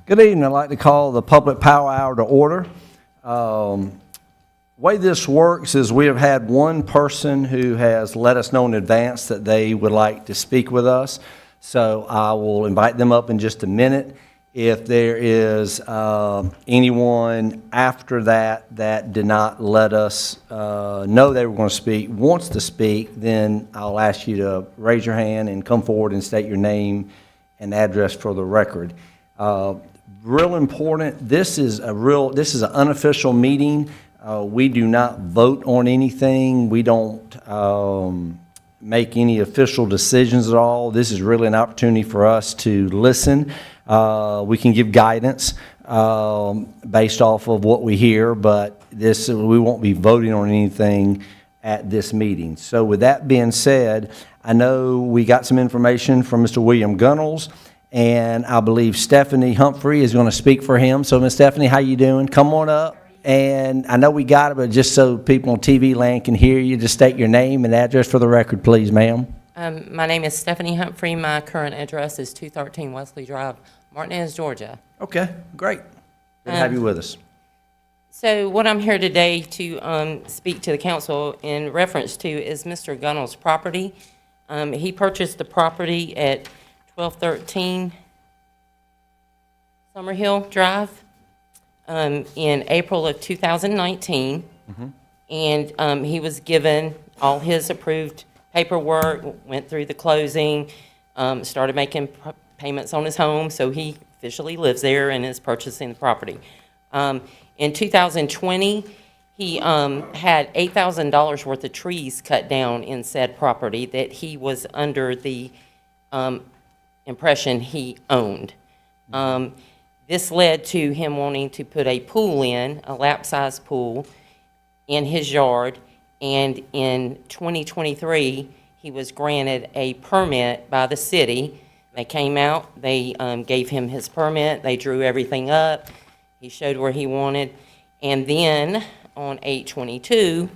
Good evening. I'd like to call the Public Power Hour to order. Way this works is we have had one person who has let us know in advance that they would like to speak with us. So I will invite them up in just a minute. If there is anyone after that did not let us know they were going to speak, wants to speak, then I'll ask you to raise your hand and come forward and state your name and address for the record. Real important, this is an unofficial meeting. We do not vote on anything. We don't make any official decisions at all. This is really an opportunity for us to listen. We can give guidance based off of what we hear, but we won't be voting on anything at this meeting. So with that being said, I know we got some information from Mr. William Gunnels, and I believe Stephanie Humphrey is going to speak for him. So Ms. Stephanie, how you doing? Come on up. And I know we got it, but just so people on TV land can hear you, just state your name and address for the record, please, ma'am. My name is Stephanie Humphrey. My current address is 213 Wesley Drive, Martinez, Georgia. Okay, great. Good to have you with us. So what I'm here today to speak to the council in reference to is Mr. Gunnell's property. He purchased the property at 1213 Summerhill Drive in April of 2019. And he was given all his approved paperwork, went through the closing, started making payments on his home, so he officially lives there and is purchasing the property. In 2020, he had $8,000 worth of trees cut down in said property that he was under the impression he owned. This led to him wanting to put a pool in, a lap-size pool, in his yard, and in 2023, he was granted a permit by the city. They came out, they gave him his permit, they drew everything up, he showed where he wanted, and then on 8/22,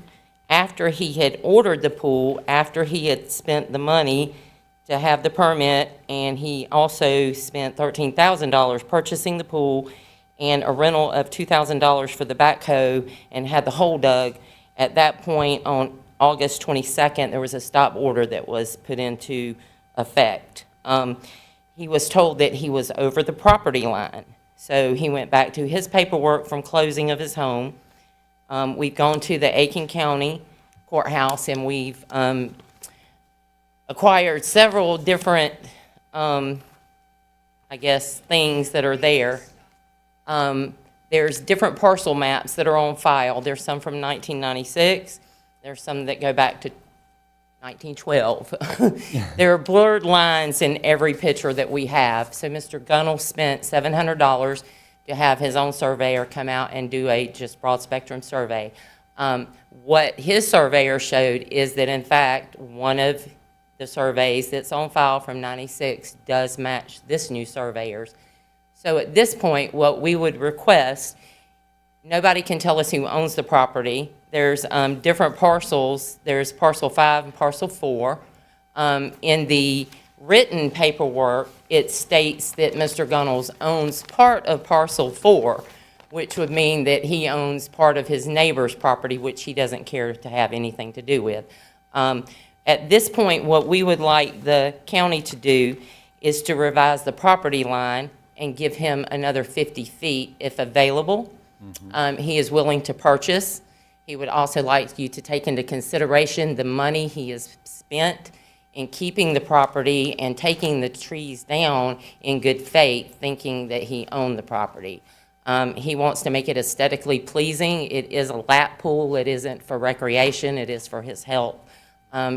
after he had ordered the pool, after he had spent the money to have the permit, and he also spent $13,000 purchasing the pool and a rental of $2,000 for the backhoe and had the hole dug. At that point, on August 22nd, there was a stop order that was put into effect. He was told that he was over the property line. So he went back to his paperwork from closing of his home. We've gone to the Aiken County Courthouse, and we've acquired several different, I guess, things that are there. There's different parcel maps that are on file. There's some from 1996. There's some that go back to 1912. There are blurred lines in every picture that we have. So Mr. Gunnell spent $700 to have his own surveyor come out and do a just broad spectrum survey. What his surveyor showed is that, in fact, one of the surveys that's on file from 96 does match this new surveyor's. So at this point, what we would request, nobody can tell us who owns the property. There's different parcels. There's parcel 5 and parcel 4. In the written paperwork, it states that Mr. Gunnels owns part of parcel 4, which would mean that he owns part of his neighbor's property, which he doesn't care to have anything to do with. At this point, what we would like the county to do is to revise the property line and give him another 50 feet if available. He is willing to purchase. He would also like you to take into consideration the money he has spent in keeping the property and taking the trees down in good faith, thinking that he owned the property. He wants to make it aesthetically pleasing. It is a lap pool. It isn't for recreation. It is for his health.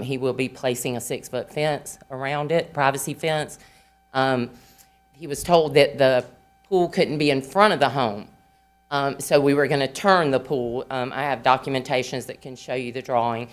He will be placing a 6-foot fence around it, privacy fence. He was told that the pool couldn't be in front of the home. So we were going to turn the pool. I have documentations that can show you the drawing.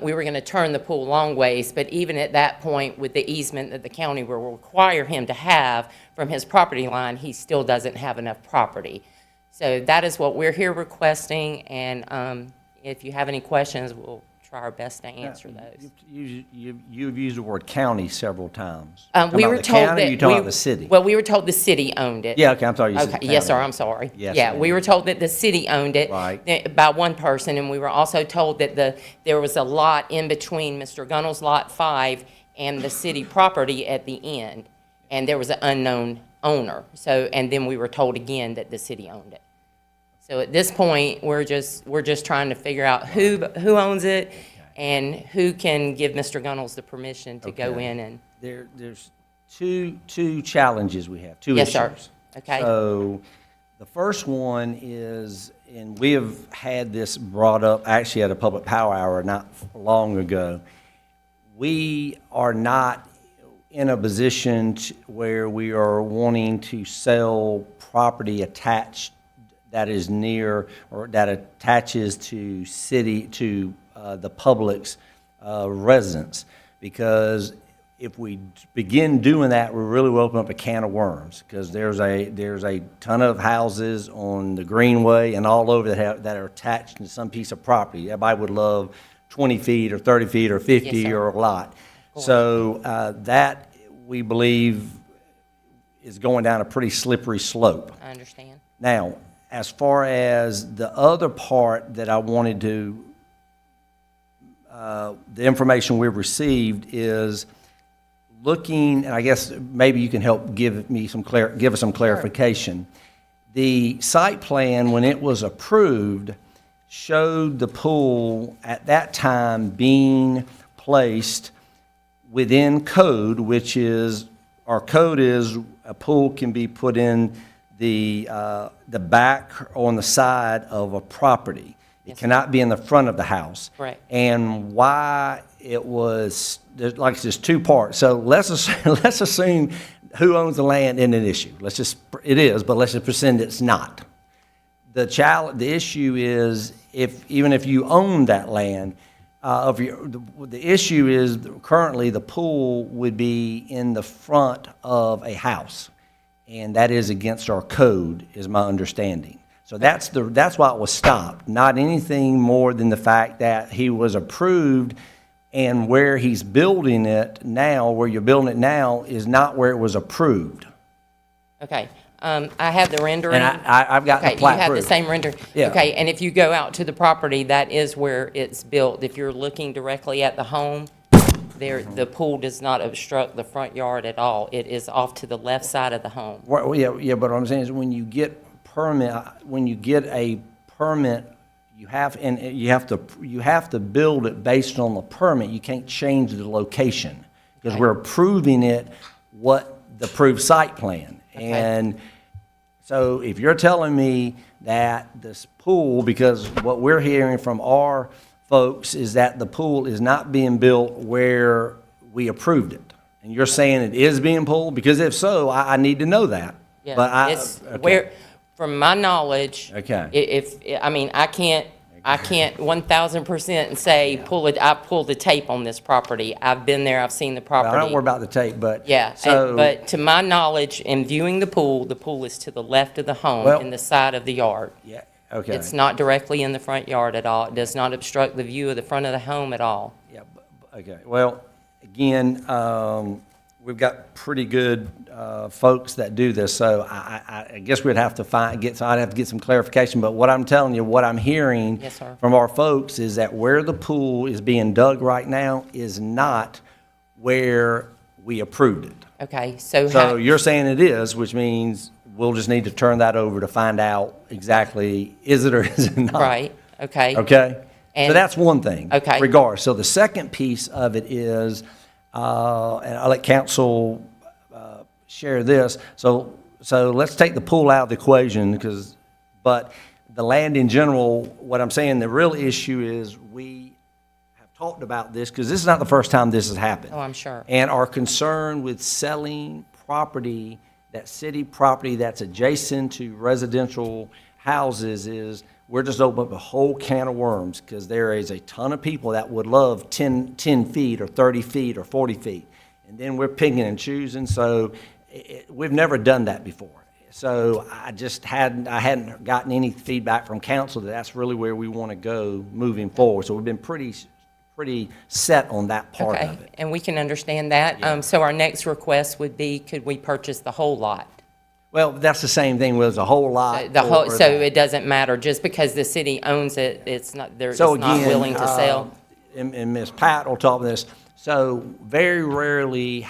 We were going to turn the pool long ways, but even at that point, with the easement that the county will require him to have from his property line, he still doesn't have enough property. So that is what we're here requesting, and if you have any questions, we'll try our best to answer those. You've used the word county several times. We Talking were about the told county, or that. you talking about the city? Well, we were told the city owned it. Yeah, okay, I'm sorry, you said Okay, the yes, sir, county. I'm sorry. Yes, Yeah, ma'am. we were told that the city owned it. Right. By one person, and we were also told that there was a lot in between Mr. Gunnell's Lot 5 and the city property at the end, and there was an unknown owner. So, and then we were told again that the city owned it. So at this point, we're just trying to figure out who owns it and who can give Mr. Gunnell's the permission to go Okay. in and. There's two challenges we have, two Yes, issues. sir. Okay. So the first one is, and we have had this brought up actually at a public power hour not long ago. We are not in a position where we are wanting to sell property attached that is near or that attaches to the public's residence, because if we begin doing that, we really will open up a can of worms, because there's a ton of houses on the Greenway and all over that are attached to some piece of property. Everybody would love 20 feet or 30 feet or 50 Yes, sir. or a lot. So that, we believe, is going down a pretty slippery slope. I understand. Now, as far as the other part that I wanted to, the information we've received is looking, and I guess maybe you can help give us some clarification. The site plan, when it was approved, showed the pool at that time being placed within code, which is, our code is a pool can be put in the back or on the side of a property. It cannot be in the front of the house. Right. And why it was, like, there's two parts. So let's assume who owns the land isn't an issue. It is, but let's just pretend it's not. The issue is, even if you own that land, the issue is currently the pool would be in the front of a house, and that is against our code, is my understanding. So that's why it was stopped, not anything more than the fact that he was approved, and where he's building it now, where you're building it now, is not where it was approved. Okay. I have the rendering. And I've got the Okay, plat you have the proof. same render? Yeah. Okay, and if you go out to the property, that is where it's built. If you're looking directly at the home, the pool does not obstruct the front yard at all. It is off to the left side of the home. Well, yeah, but what I'm saying is when you get a permit, you have to build it based on the permit. You can't change the location, because Okay. we're approving it, the approved site plan. Okay. And so if you're telling me that this pool, because what we're hearing from our folks is that the pool is not being built where we approved it, and you're saying it is being pulled, because if so, I need to know that. Yeah, But it's okay. where, from my knowledge. Okay. I mean, I can't 1,000% say, I pulled the tape on this property. I've been there, I've seen the property. I don't worry about the tape, but. Yeah, So, but to my knowledge, in viewing the pool is to the left of the home, Well- in the side of the yard. yeah, okay. It's not directly in the front yard at all. It does not obstruct the view of the front of the home at all. Yeah, okay. Well, again, we've got pretty good folks that do this, so I guess we'd have to I'd have to get some clarification, but what I'm telling you, what I'm hearing Yes, sir. from our folks is that where the pool is being dug right now is not where we approved it. Okay, so So how, you're saying it is, which means we'll just need to turn that over to find out exactly, is it or is it not? right, okay. Okay? So And- that's one thing. Okay. Regardless. So the second piece of it is, and I'll let council share this. So let's take the pool out of the equation, but the land in general, what I'm saying, the real issue is we have talked about this, because this is not the first time this has happened. Oh, I'm sure. And our concern with selling property, that city property that's adjacent to residential houses, is we're just opening up a whole can of worms, because there is a ton of people that would love 10 feet or 30 feet or 40 feet. And then we're picking and choosing, so we've never done that before. So I hadn't gotten any feedback from council that that's really where we want to go moving forward. So we've been pretty pretty set on that part Okay, of it. and we can understand that. Yeah. So our next request would be, could we purchase the whole lot? Well, that's the same thing with a whole lot. The whole, or so the- it doesn't matter, just because the city owns it, it's not, it's So not again, willing to sell? And Ms. Pat will talk about this, so very rarely,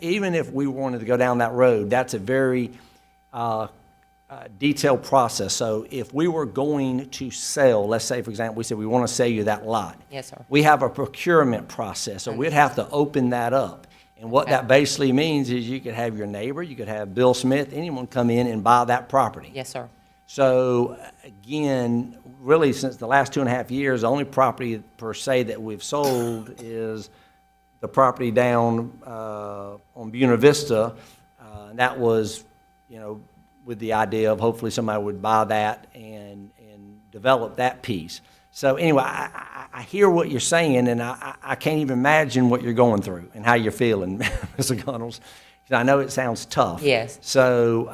even if we wanted to go down that road, that's a very detailed process. So if we were going to sell, let's say, for example, we said we want to sell you that lot. Yes, sir. We have a procurement process, so we'd have to open that up. And what Okay. that basically means is you could have your neighbor, you could have Bill Smith, anyone come in and buy that property. Yes, sir. So again, really since the last 2.5 years, the only property per se that we've sold is the property down on Buena Vista. And that was, with the idea of hopefully somebody would buy that and develop that piece. So anyway, I hear what you're saying, and I can't even imagine what you're going through and how you're feeling, Mr. Gunnels. 'Cause I know it sounds tough. Yes. So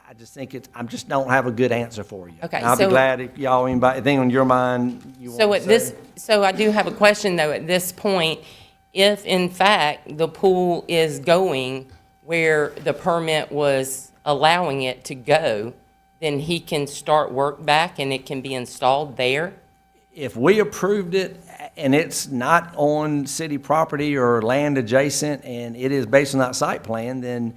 I just think I just don't have a good answer for you. Okay, And I'll be so- glad if y'all, anything on your mind you want So to at this, say. so I do have a question, though, at this point. If in fact the pool is going where the permit was allowing it to go, then he can start work back and it can be installed there? If we approved it and it's not on city property or land adjacent and it is based on that site plan, then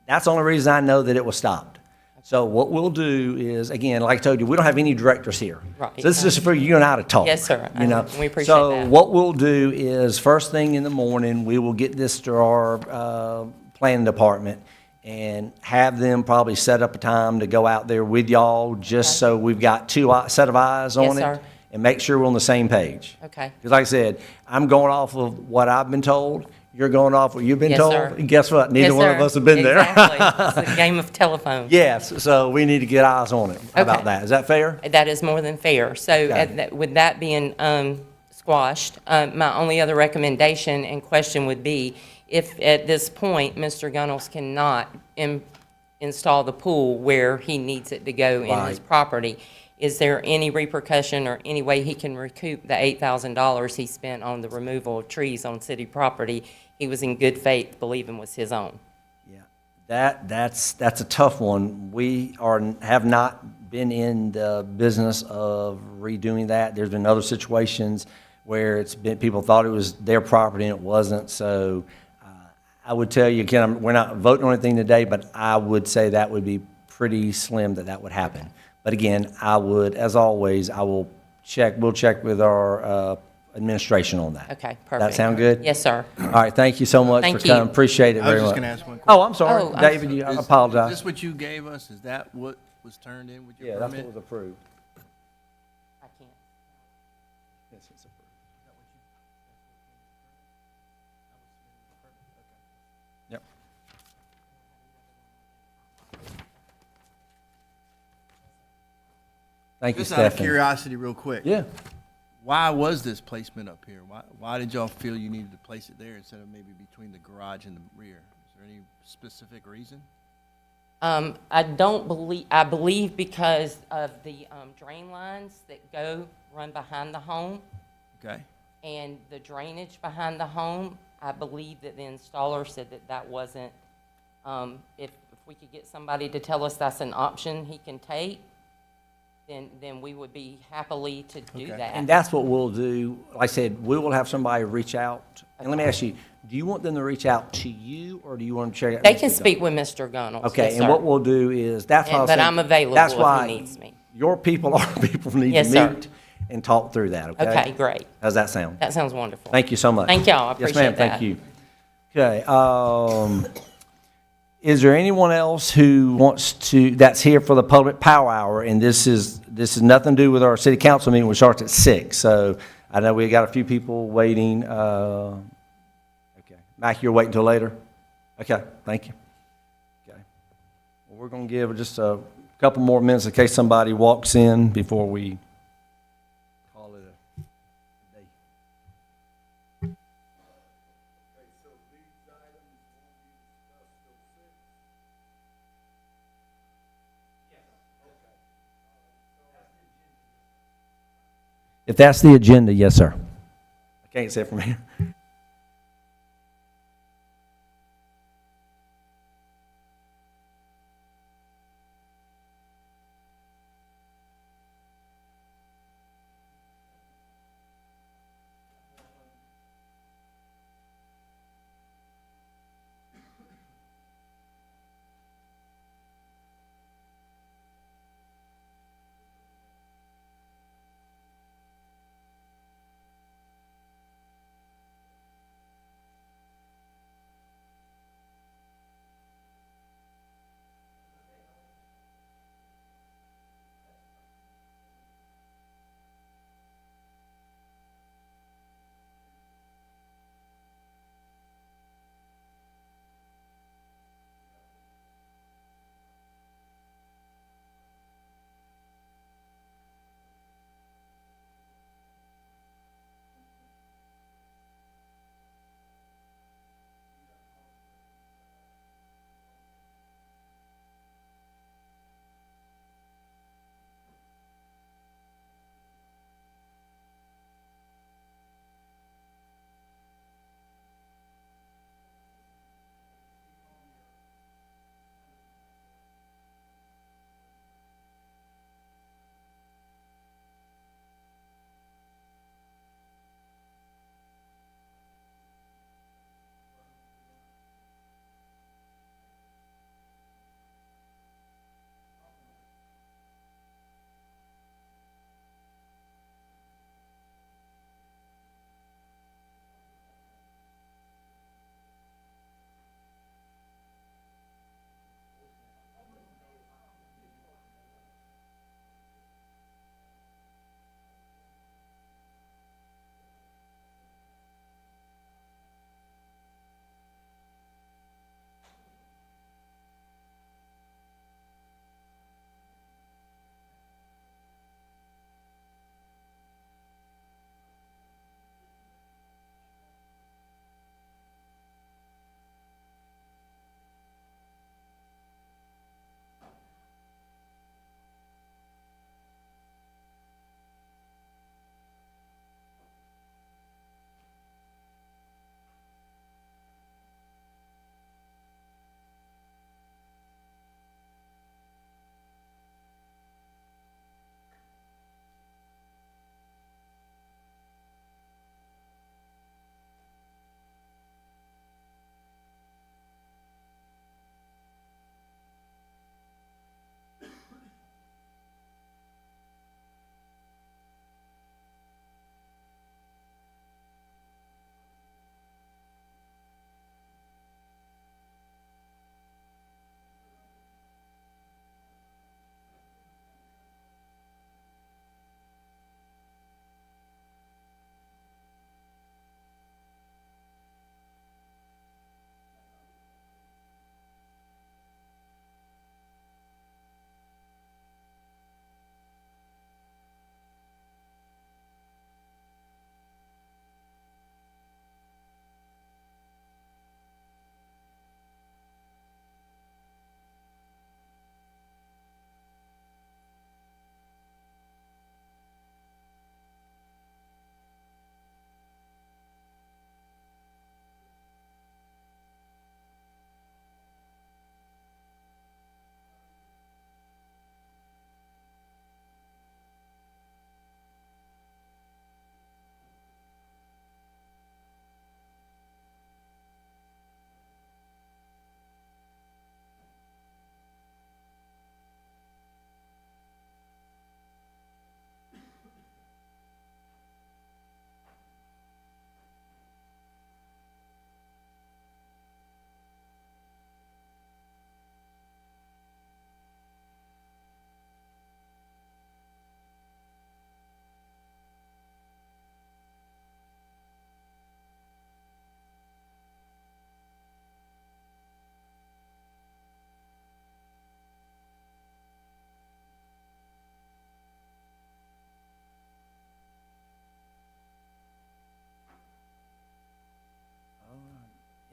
that's the only reason I know that it was stopped. So what we'll do is, again, like I told you, we don't have any directors here. Right. So this is just for you and I to talk. Yes, sir. We appreciate So that. what we'll do is, first thing in the morning, we will get this to our planning department and have them probably set up a time to go out there with y'all, just so we've got set of eyes on Yes, it. sir. And make sure we're on the same page. Okay. Because like I said, I'm going off of what I've been told, you're going off what you've been Yes, told. sir. And guess what? Neither Yes, one of sir. us have been there. Exactly. It's a game of telephone. Yes, so we need to get eyes on it. How about Okay. that? Is that fair? That is more than fair. So with that being squashed, my only other recommendation and question would be, if at this point, Mr. Gunnels cannot install the pool where he needs it to go in his Right. property, is there any repercussion or any way he can recoup the $8,000 he spent on the removal of trees on city property he was in good faith believing was his own? Yeah, that's a tough one. We have not been in the business of redoing that. There's been other situations where people thought it was their property and it wasn't. So I would tell you, again, we're not voting on anything today, but I would say that would be pretty slim that would happen. But again, as always, we'll check with our administration on that. Okay, perfect. That sound good? Yes, sir. All right, thank you so much Thank for you. coming. Appreciate it I was very just much. going to ask one question. Oh, I'm sorry. Oh, I'm David, I apologize. Is this what you gave us? Is that what was turned in with your Yeah, that's permit? what was approved. I can't. Yes, it's approved. Yep. Thank you, Just out of Stephanie. curiosity, real quick. Yeah. Why was this placement up here? Why did y'all feel you needed to place it there instead of maybe between the garage and the rear? Is there any specific reason? I believe because of the drain lines that run behind the home Okay. and the drainage behind the home. I believe that the installer said that wasn't, if we could get somebody to tell us that's an option he can take, then we would be happily to do Okay. that. And that's what we'll do. Like I said, we will have somebody reach out. And let me ask you, do you want them to reach out to you, or do you want to check out? They Mr. can Dunn? speak with Mr. Gunnels. Okay, yes, and sir. what we'll do is, that's why I was But saying- I'm available that's if he why needs me. Your people, our people need Yes, to sir. meet and talk through that, okay? Okay, great. How's that sound? That sounds wonderful. Thank you so much. Thank y'all. I appreciate Yes, ma'am, that. thank you. Okay, is there anyone else who that's here for the public power hour? And this is nothing to do with our city council meeting, which starts at 6. So I know we got a few people waiting. Okay, Mac, you're waiting till later? Okay, thank you. Okay. Well, we're going to give just a couple more minutes in case somebody walks in before we call it a day. If that's the agenda, yes, sir. I can't say it from here.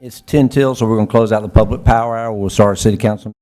It's 10 till, so we're going to close out the public power hour. We'll start city council.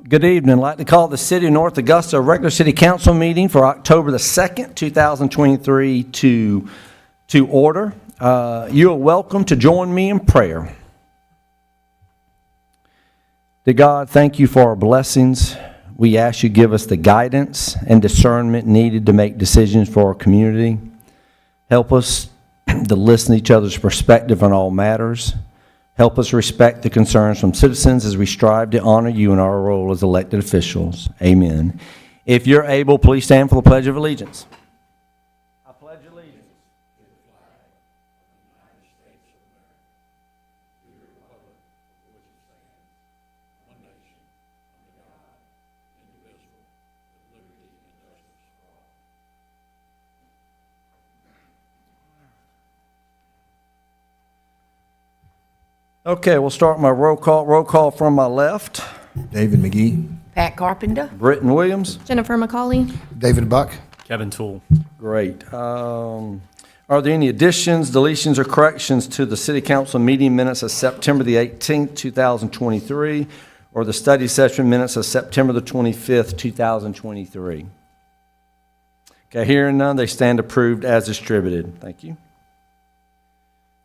Good evening. I'd like to call the City of North Augusta regular City Council meeting for October the 2nd, 2023 to order. You are welcome to join me in prayer. Dear God, thank you for our blessings. We ask you to give us the guidance and discernment needed to make decisions for our community. Help us to listen to each other's perspective on all matters. Help us respect the concerns from citizens as we strive to honor you in our role as elected officials. Amen. If you're able, please stand for the Pledge of Allegiance. I pledge allegiance. Okay, we'll start my roll call. Roll call from my left. David McGee. Pat Carpenter. Britton Williams. Jennifer McCauley. David Buck. Kevin Toole. Great. Are there any additions, deletions, or corrections to the City Council meeting minutes of September the 18th, 2023, or the study session minutes of September the 25th, 2023? Okay, hearing none, they stand approved as distributed. Thank you.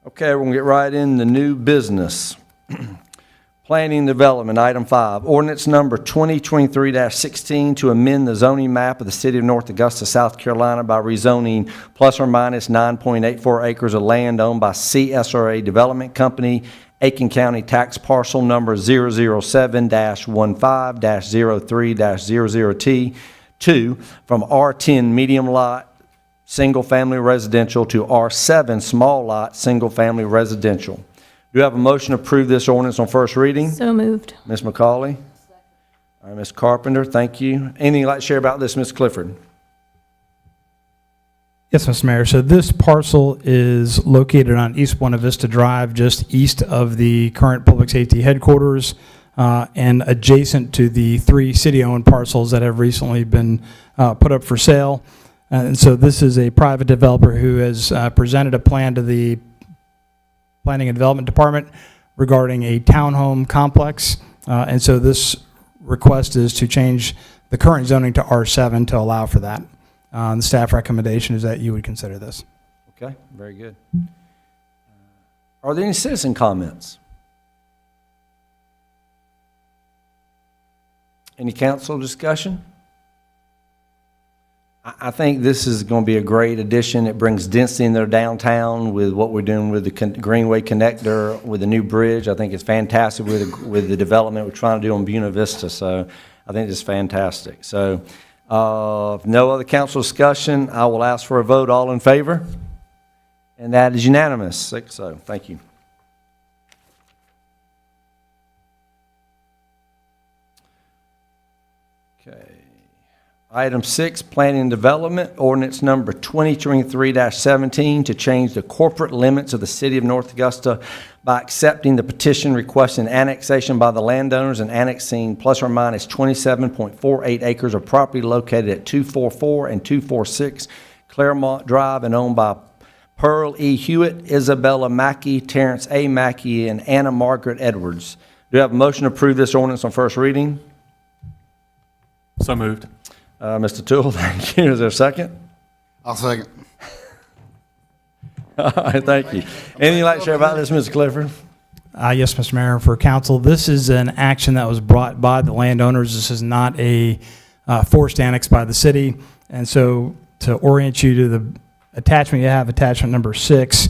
Okay, we're going to get right in the new business. Planning and Development, item 5. Ordinance number 2023-16 to amend the zoning map of the City of North Augusta, South Carolina by rezoning plus or minus 9.84 acres of land owned by CSRA Development Company, Aiken County tax parcel number 007-15-03-00T2 from R10 medium lot single-family residential to R7 small lot single-family residential. Do you have a motion to approve this ordinance on first reading? So moved. Ms. McCauley? All right, Ms. Carpenter, thank you. Anything you'd like to share about this, Ms. Clifford? Yes, Mr. Mayor. So this parcel is located on East Buena Vista Drive, just east of the current public safety headquarters, and adjacent to the 3 city-owned parcels that have recently been put up for sale. And so this is a private developer who has presented a plan to the Planning and Development Department regarding a townhome complex. And so this request is to change the current zoning to R7 to allow for that. The staff recommendation is that you would consider this. Okay, very good. Are there any citizen comments? Any council discussion? I think this is going to be a great addition. It brings density in their downtown with what we're doing with the Greenway Connector, with the new bridge. I think it's fantastic with the development we're trying to do on Buena Vista. So I think it's fantastic. So if no other council discussion, I will ask for a vote. All in favor? And that is unanimous. 6-0. Thank you. Okay. Item 6, Planning and Development, ordinance number 2023-17 to change the corporate limits of the City of North Augusta by accepting the petition requesting annexation by the landowners and annexing plus or minus 27.48 acres of property located at 244 and 246 Claremont Drive and owned by Pearl E. Hewitt, Isabella Mackey, Terrence A. Mackey, and Anna Margaret Edwards. Do you have a motion to approve this ordinance on first reading? So moved. Mr. Toole, thank you. Is there a second? I'll second. All right, thank you. Anything you'd like to share about this, Mr. Clifford? Yes, Mr. Mayor, for council, this is an action that was brought by the landowners. This is not a forced annex by the city. And so to orient you to the attachment you have, attachment number 6,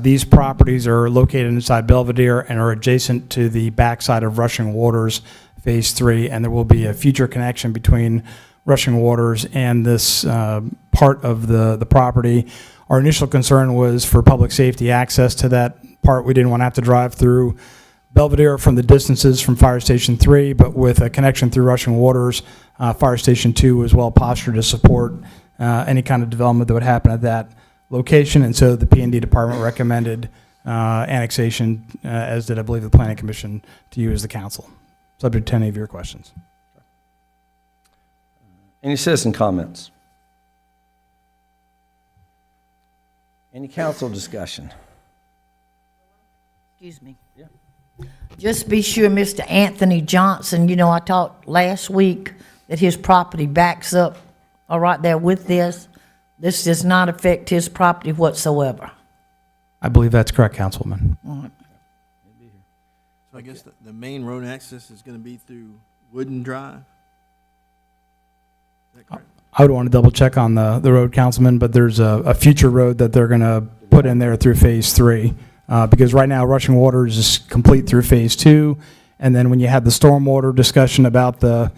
these properties are located inside Belvedere and are adjacent to the backside of Rushing Waters Phase 3, and there will be a future connection between Rushing Waters and this part of the property. Our initial concern was for public safety access to that part. We didn't want to have to drive through Belvedere from the distances from Fire Station 3, but with a connection through Rushing Waters, Fire Station 2 was well postured to support any kind of development that would happen at that location, and so the P&D department recommended annexation, as did, I believe, the Planning Commission, to you as the council. Subject to any of your questions. Any citizen comments? Any council discussion? Excuse me. Yeah. Just be sure, Mr. Anthony Johnson, you know, I talked last week that his property backs up, all right, there with this. This does not affect his property whatsoever. I believe that's correct, Councilwoman. So I guess the main road access is gonna be through Wooden Drive? Is that correct? I would want to double check on the road, Councilman, but there's a future road that they're going to put in there through Phase 3. Because right now, rushing water is complete through Phase 2. And then when you had the stormwater discussion about the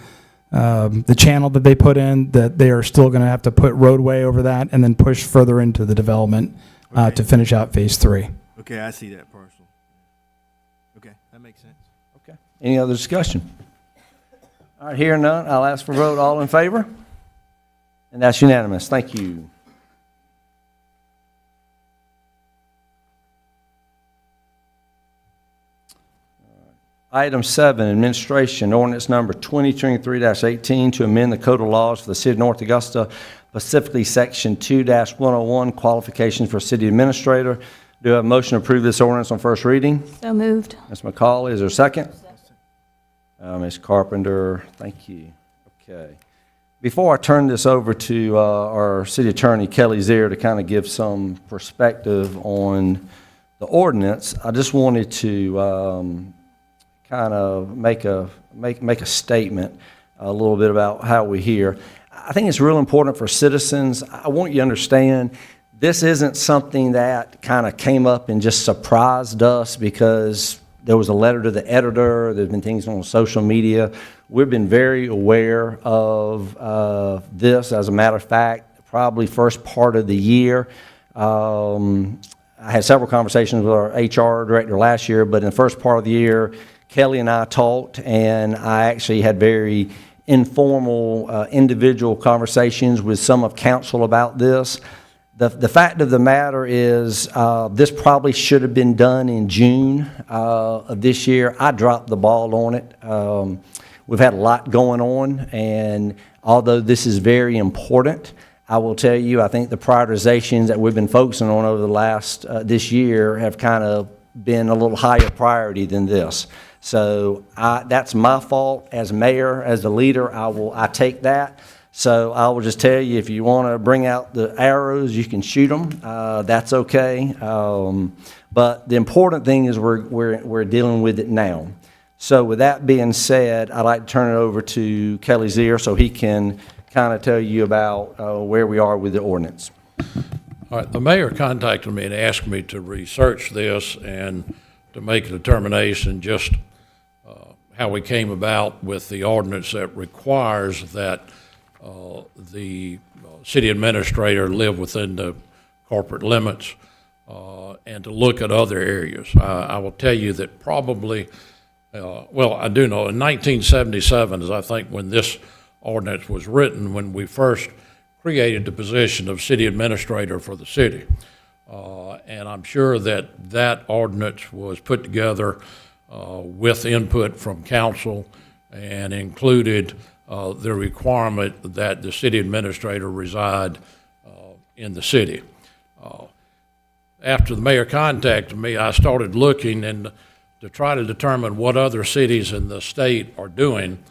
channel that they put in, that they are still going to have to put roadway over that and then push further into the development to finish out Phase 3. Okay, I see that parcel. Okay, that makes sense. Okay. Any other discussion? All right, hearing none, I'll ask for a vote. All in favor? And that's unanimous. Thank you. Item 7, administration, ordinance number 2023-18 to amend the code of laws for the city of North Augusta, specifically section 2-101, qualifications for city administrator. Do I have a motion to approve this ordinance on first reading? So moved. Ms. McCauley, is there a second? Ms. Carpenter, thank you. Okay. Before I turn this over to our city attorney, Kelly Zier, to kind of give some perspective on the ordinance, I just wanted to kind of make a statement a little bit about how we're here. I think it's real important for citizens. I want you to understand this isn't something that kind of came up and just surprised us because there was a letter to the editor. There's been things on social media. We've been very aware of this. As a matter of fact, probably first part of the year, I had several conversations with our HR director last year, but in the first part of the year, Kelly and I talked, and I actually had very informal, individual conversations with some of council about this. The fact of the matter is this probably should have been done in June of this year. I dropped the ball on it. We've had a lot going on, and although this is very important, I will tell you, I think the prioritizations that we've been focusing on over the last, this year have kind of been a little higher priority than this. So that's my fault as mayor, as the leader. I take that. So I will just tell you, if you want to bring out the arrows, you can shoot them. That's okay. But the important thing is we're dealing with it now. So with that being said, I'd like to turn it over to Kelly Zier so he can kind of tell you about where we are with the ordinance. All right, the mayor contacted me and asked me to research this and to make a determination just how we came about with the ordinance that requires that the city administrator live within the corporate limits and to look at other areas. I will tell you that probably, well, I do know in 1977 is I think when this ordinance was written, when we first created the position of city administrator for the city. And I'm sure that that ordinance was put together with input from council and included the requirement that the city administrator reside in the city. After the mayor contacted me, I started looking and to try to determine what other cities in the state are doing.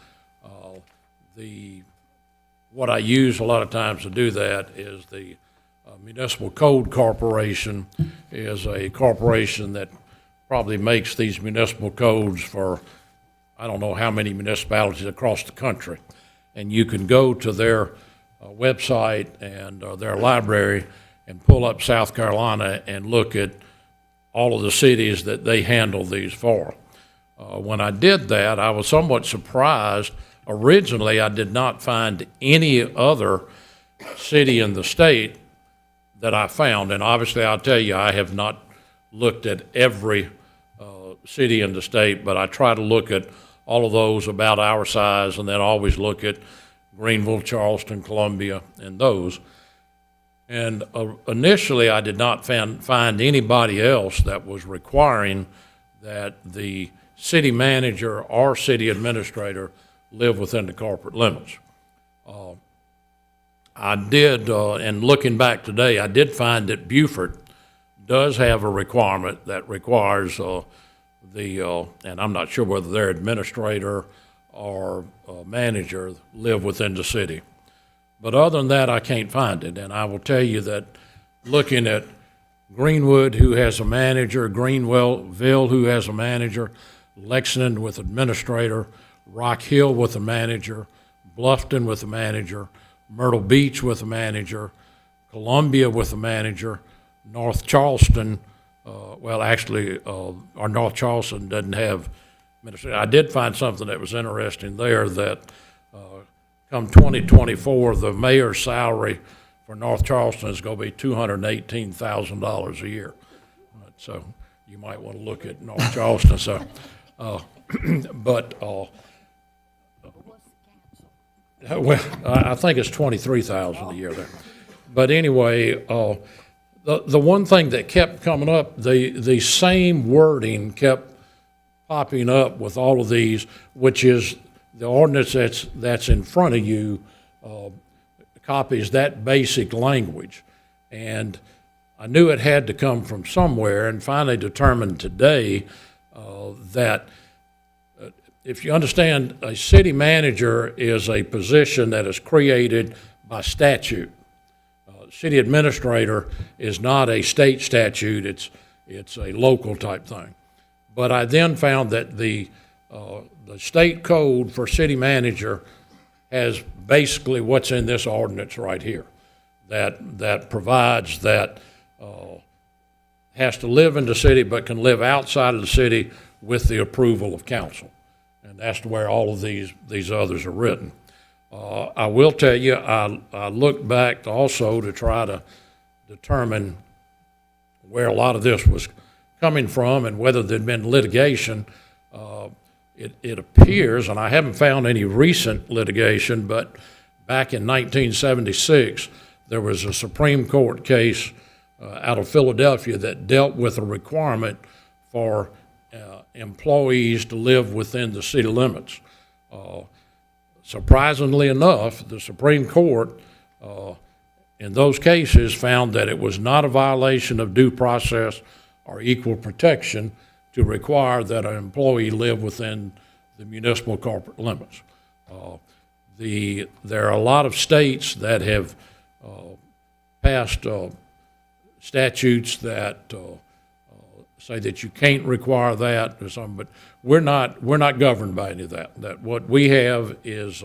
What I use a lot of times to do that is the Municipal Code Corporation is a corporation that probably makes these municipal codes for I don't know how many municipalities across the country. And you can go to their website and their library and pull up South Carolina and look at all of the cities that they handle these for. When I did that, I was somewhat surprised. Originally, I did not find any other city in the state that I found. And obviously, I'll tell you, I have not looked at every city in the state, but I try to look at all of those about our size and then always look at Greenville, Charleston, Columbia, and those. And initially, I did not find anybody else that was requiring that the city manager or city administrator live within the corporate limits. I did, and looking back today, I did find that Beaufort does have a requirement that requires and I'm not sure whether their administrator or manager live within the city. But other than that, I can't find it. And I will tell you that looking at Greenwood, who has a manager, Greenville, who has a manager, Lexington with administrator, Rock Hill with a manager, Bluffton with a manager, Myrtle Beach with a manager, Columbia with a manager, North Charleston, our North Charleston doesn't have administrator. I did find something that was interesting there, that come 2024, the mayor's salary for North Charleston is going to be $218,000 a year. So you might want to look at North Charleston. So, well, I think it's 23,000 a year there. But anyway, the one thing that kept coming up, the same wording kept popping up with all of these, which is the ordinance that's in front of you copies that basic language. And I knew it had to come from somewhere, and finally determined today that if you understand, a city manager is a position that is created by statute. City administrator is not a state statute, it's a local type thing. But I then found that the state code for city manager has basically what's in this ordinance right here, that provides that has to live in the city but can live outside of the city with the approval of council. And that's where all of these others are written. I will tell you, I looked back also to try to determine where a lot of this was coming from and whether there'd been litigation. It appears, and I haven't found any recent litigation, but back in 1976, there was a Supreme Court case out of Philadelphia that dealt with a requirement for employees to live within the city limits. Surprisingly enough, the Supreme Court in those cases found that it was not a violation of due process or equal protection to require that an employee live within the municipal corporate limits. There are a lot of states that have passed statutes that say that you can't require that or something, but we're not governed by any of that. That what we have is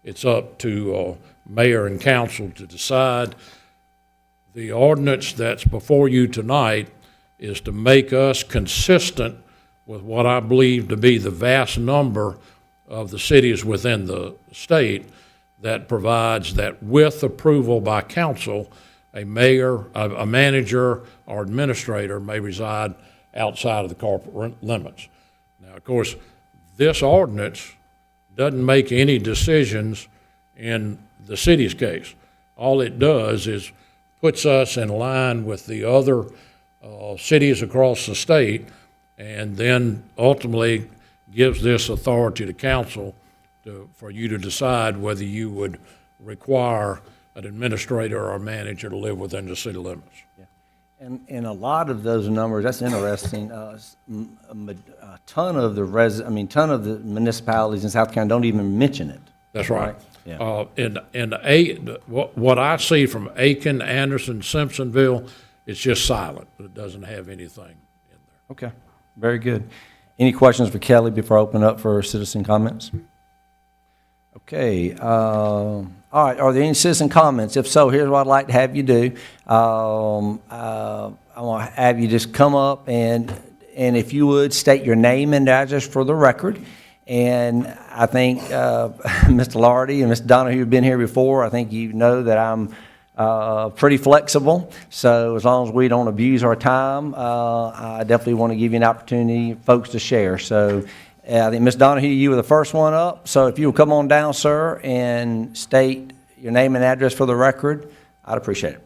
it's up to mayor and council to decide. The ordinance that's before you tonight is to make us consistent with what I believe to be the vast number of the cities within the state, that provides that with approval by council, a mayor, a manager, or administrator may reside outside of the corporate limits. Now, of course, this ordinance doesn't make any decisions in the city's case. All it does is puts us in line with the other cities across the state, and then ultimately gives this authority to council for you to decide whether you would require an administrator or manager to live within the city limits. And a lot of those numbers, that's interesting. A ton of the municipalities in South Carolina don't even mention it. That's right. Yeah. What I see from Aiken, Anderson, Simpsonville, it's just silent. It doesn't have anything in there. Okay, very good. Any questions for Kelly before I open up for citizen comments? Okay, all right, are there any citizen comments? If so, here's what I'd like to have you do. I want to have you just come up and if you would, state your name and address for the record. And I think Mr. Lardy and Mr. Donahue have been here before. I think you know that I'm pretty flexible. So as long as we don't abuse our time, I definitely want to give you an opportunity, folks, to share. So I think Ms. Donahue, you were the first one up. So if you will come on down, sir, and state your name and address for the record, I'd appreciate it.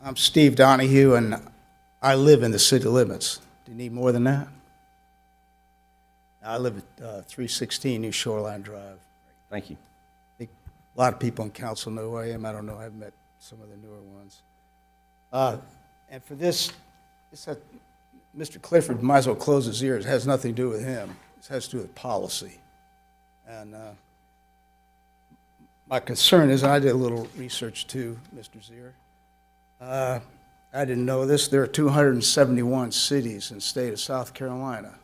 I'm Steve Donahue, and I live in the city limits. Do you need more than that? I live at 316 New Shoreline Drive. Thank you. A lot of people in council know who I am. I don't know. I've met some of the newer ones. And for this Mr. Clifford might as well close his ears. It has nothing to do with him. It has to do with policy. And my concern is, I did a little research too, Mr. Zier. I didn't know this. There are 271 cities in the state of South Carolina.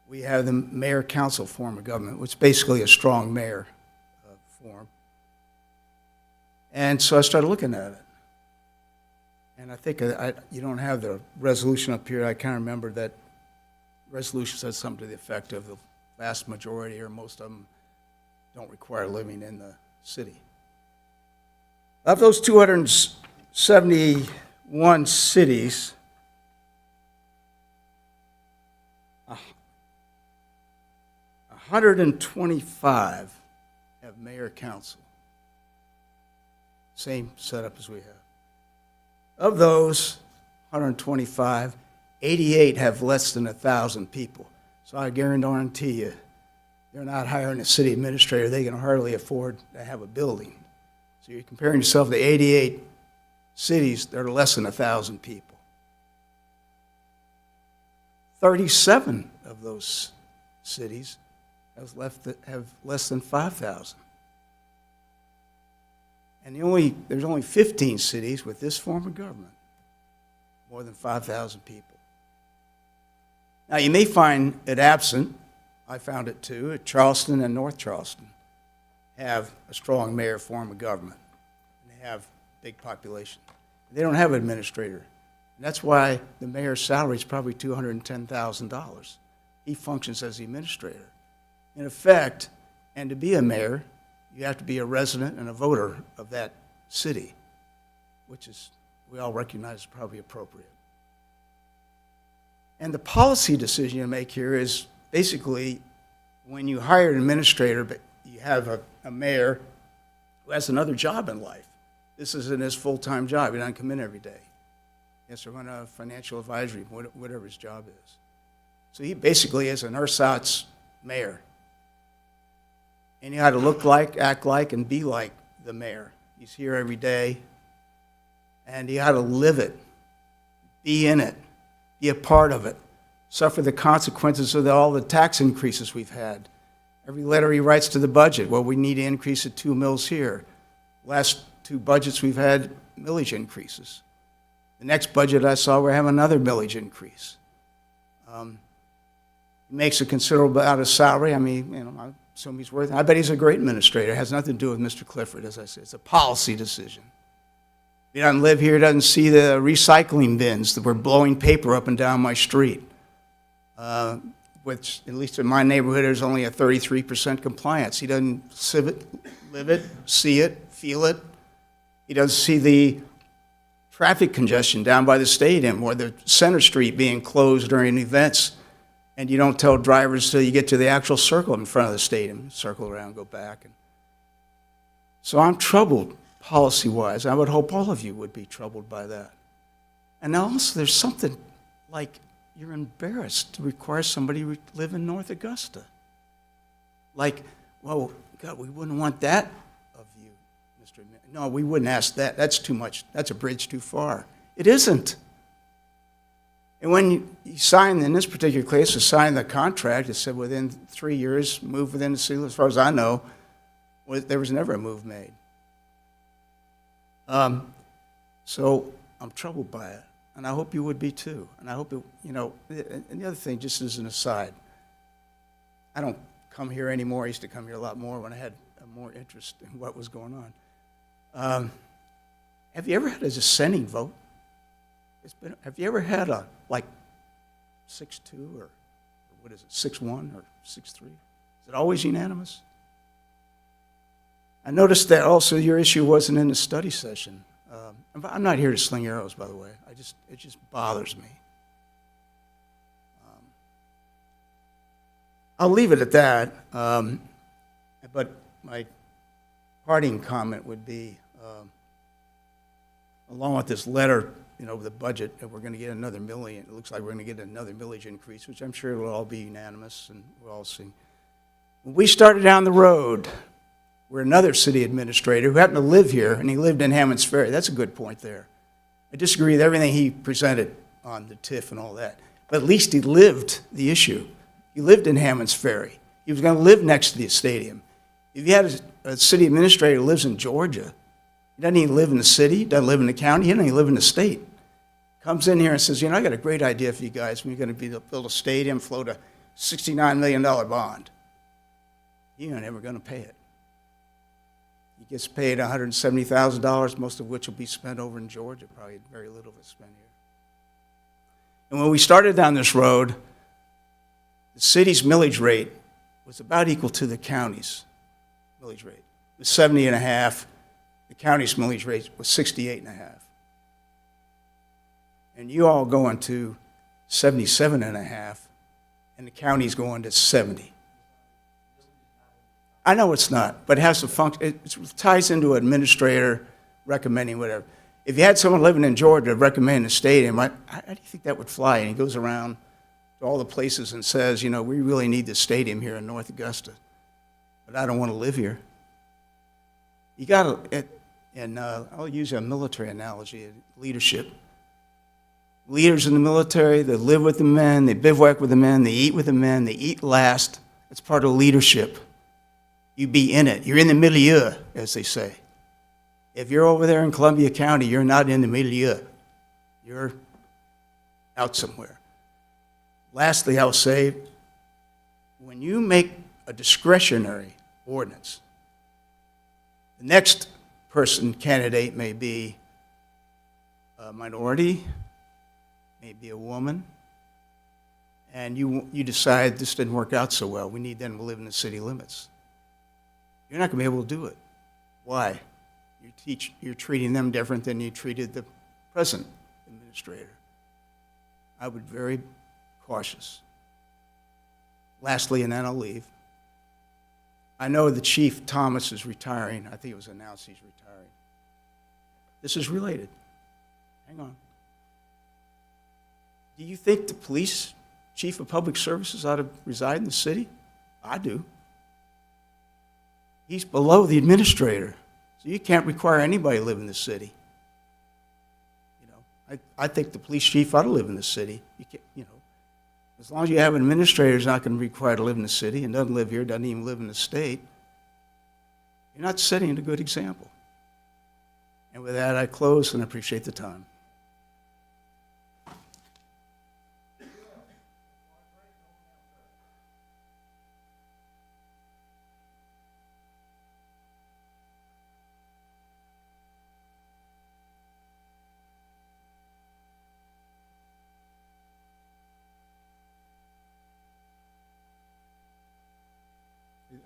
We have the mayor-council form of government, which is basically a strong mayor form. And so I started looking at it. And I think you don't have the resolution up here. I kind of remember that resolution said something to the effect of the vast majority or most of them don't require living in the city. Of those 271 cities, 125 have mayor-council. Same setup as we have. Of those 125, 88 have less than 1,000 people. So I guarantee you, they're not hiring a city administrator. They can hardly afford to have a building. So you're comparing yourself to 88 cities that are less than 1,000 people. 37 of those cities have less than 5,000. And there's only 15 cities with this form of government, more than 5,000 people. Now, you may find it absent. I found it too. At Charleston and North Charleston have a strong mayor form of government. And they have big population. They don't have an administrator. And that's why the mayor's salary is probably $210,000. He functions as the administrator. In effect, and to be a mayor, you have to be a resident and a voter of that city, which is, we all recognize, is probably appropriate. And the policy decision you make here is basically when you hire an administrator, but you have a mayor who has another job in life. This isn't his full-time job. He doesn't come in every day. He has to run a financial advisory, whatever his job is. So he basically is an ersatz mayor. And he had to look like, act like, and be like the mayor. He's here every day, and he had to live it, be in it, be a part of it, suffer the consequences of all the tax increases we've had. Every letter he writes to the budget, well, we need to increase at 2 mills here. Last 2 budgets we've had millage increases. The next budget I saw, we're having another millage increase. He makes a considerable amount of salary. I mean, I assume he's worth it. I bet he's a great administrator. It has nothing to do with Mr. Clifford, as I said. It's a policy decision. He doesn't live here, doesn't see the recycling bins that were blowing paper up and down my street, which, at least in my neighborhood, there's only a 33% compliance. He doesn't live it, see it, feel it. He doesn't see the traffic congestion down by the stadium or the Center Street being closed during events, and you don't tell drivers till you get to the actual circle in front of the stadium, circle around, go back. So I'm troubled policy-wise. I would hope all of you would be troubled by that. And also there's something like you're embarrassed to require somebody to live in North Augusta. Like, well, God, we wouldn't want that of you, Mr. No, we wouldn't ask that. That's too much. That's a bridge too far. It isn't. And when you signed, in this particular case, you signed the contract, it said within 3 years, move within the city. As far as I know, there was never a move made. So I'm troubled by it, and I hope you would be too. And I hope it, and the other thing, just as an aside, I don't come here anymore. I used to come here a lot more when I had more interest in what was going on. Have you ever had a dissenting vote? Have you ever had a, 6-2 or what is it, 6-1 or 6-3? Is it always unanimous? I noticed that also your issue wasn't in the study session. I'm not here to sling arrows, by the way. It just bothers me. I'll leave it at that. But my parting comment would be, along with this letter, the budget, that we're going to get another million. It looks like we're going to get another millage increase, which I'm sure will all be unanimous and we'll all see. When we started down the road, where another city administrator who happened to live here, and he lived in Hammond's Ferry. That's a good point there. I disagree with everything he presented on the TIF and all that, but at least he lived the issue. He lived in Hammond's Ferry. He was going to live next to the stadium. If you had a city administrator who lives in Georgia, he doesn't even live in the city, he doesn't live in the county, he doesn't even live in the state. Comes in here and says, I got a great idea for you guys. We're going to build a stadium, float a $69 million bond. You're never going to pay it. He gets paid $170,000, most of which will be spent over in Georgia, probably very little of it spent here. And when we started down this road, the city's millage rate was about equal to the county's millage rate. It was 70.5. The county's millage rate was 68.5. And you all going to 77.5, and the county's going to 70. I know it's not, but it has to function. It ties into an administrator recommending whatever. If you had someone living in Georgia recommending a stadium, how do you think that would fly? And he goes around to all the places and says, we really need this stadium here in North Augusta, but I don't want to live here. You got to, and I'll use a military analogy, leadership. Leaders in the military, they live with the men, they bivouac with the men, they eat with the men, they eat last. That's part of leadership. You be in it. You're in the milieu, as they say. If you're over there in Columbia County, you're not in the milieu. You're out somewhere. Lastly, I'll say, when you make a discretionary ordinance, the next candidate may be a minority, maybe a woman, and you decide this didn't work out so well. We need them to live in the city limits. You're not going to be able to do it. Why? You're treating them different than you treated the present administrator. I would be very cautious. Lastly, and then I'll leave. I know the Chief Thomas is retiring. I think it was announced he's retiring. This is related. Hang on. Do you think the police chief of public services ought to reside in the city? I do. He's below the administrator, so you can't require anybody to live in the city. I think the police chief ought to live in the city. You can't, as long as you have an administrator who's not going to be required to live in the city and doesn't live here, doesn't even live in the state, you're not setting a good example. And with that, I close and appreciate the time.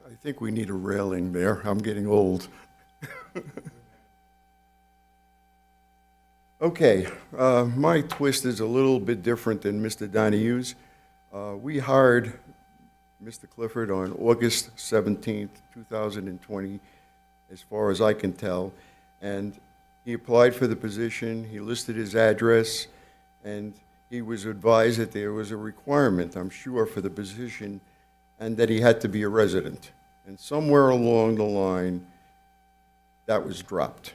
I think we need a railing there. I'm getting old. Okay, my twist is a little bit different than Mr. Donahue's. We hired Mr. Clifford on August 17th, 2020, as far as I can tell, and he applied for the position, he listed his address, and he was advised that there was a requirement, I'm sure, for the position, and that he had to be a resident. And somewhere along the line, that was dropped.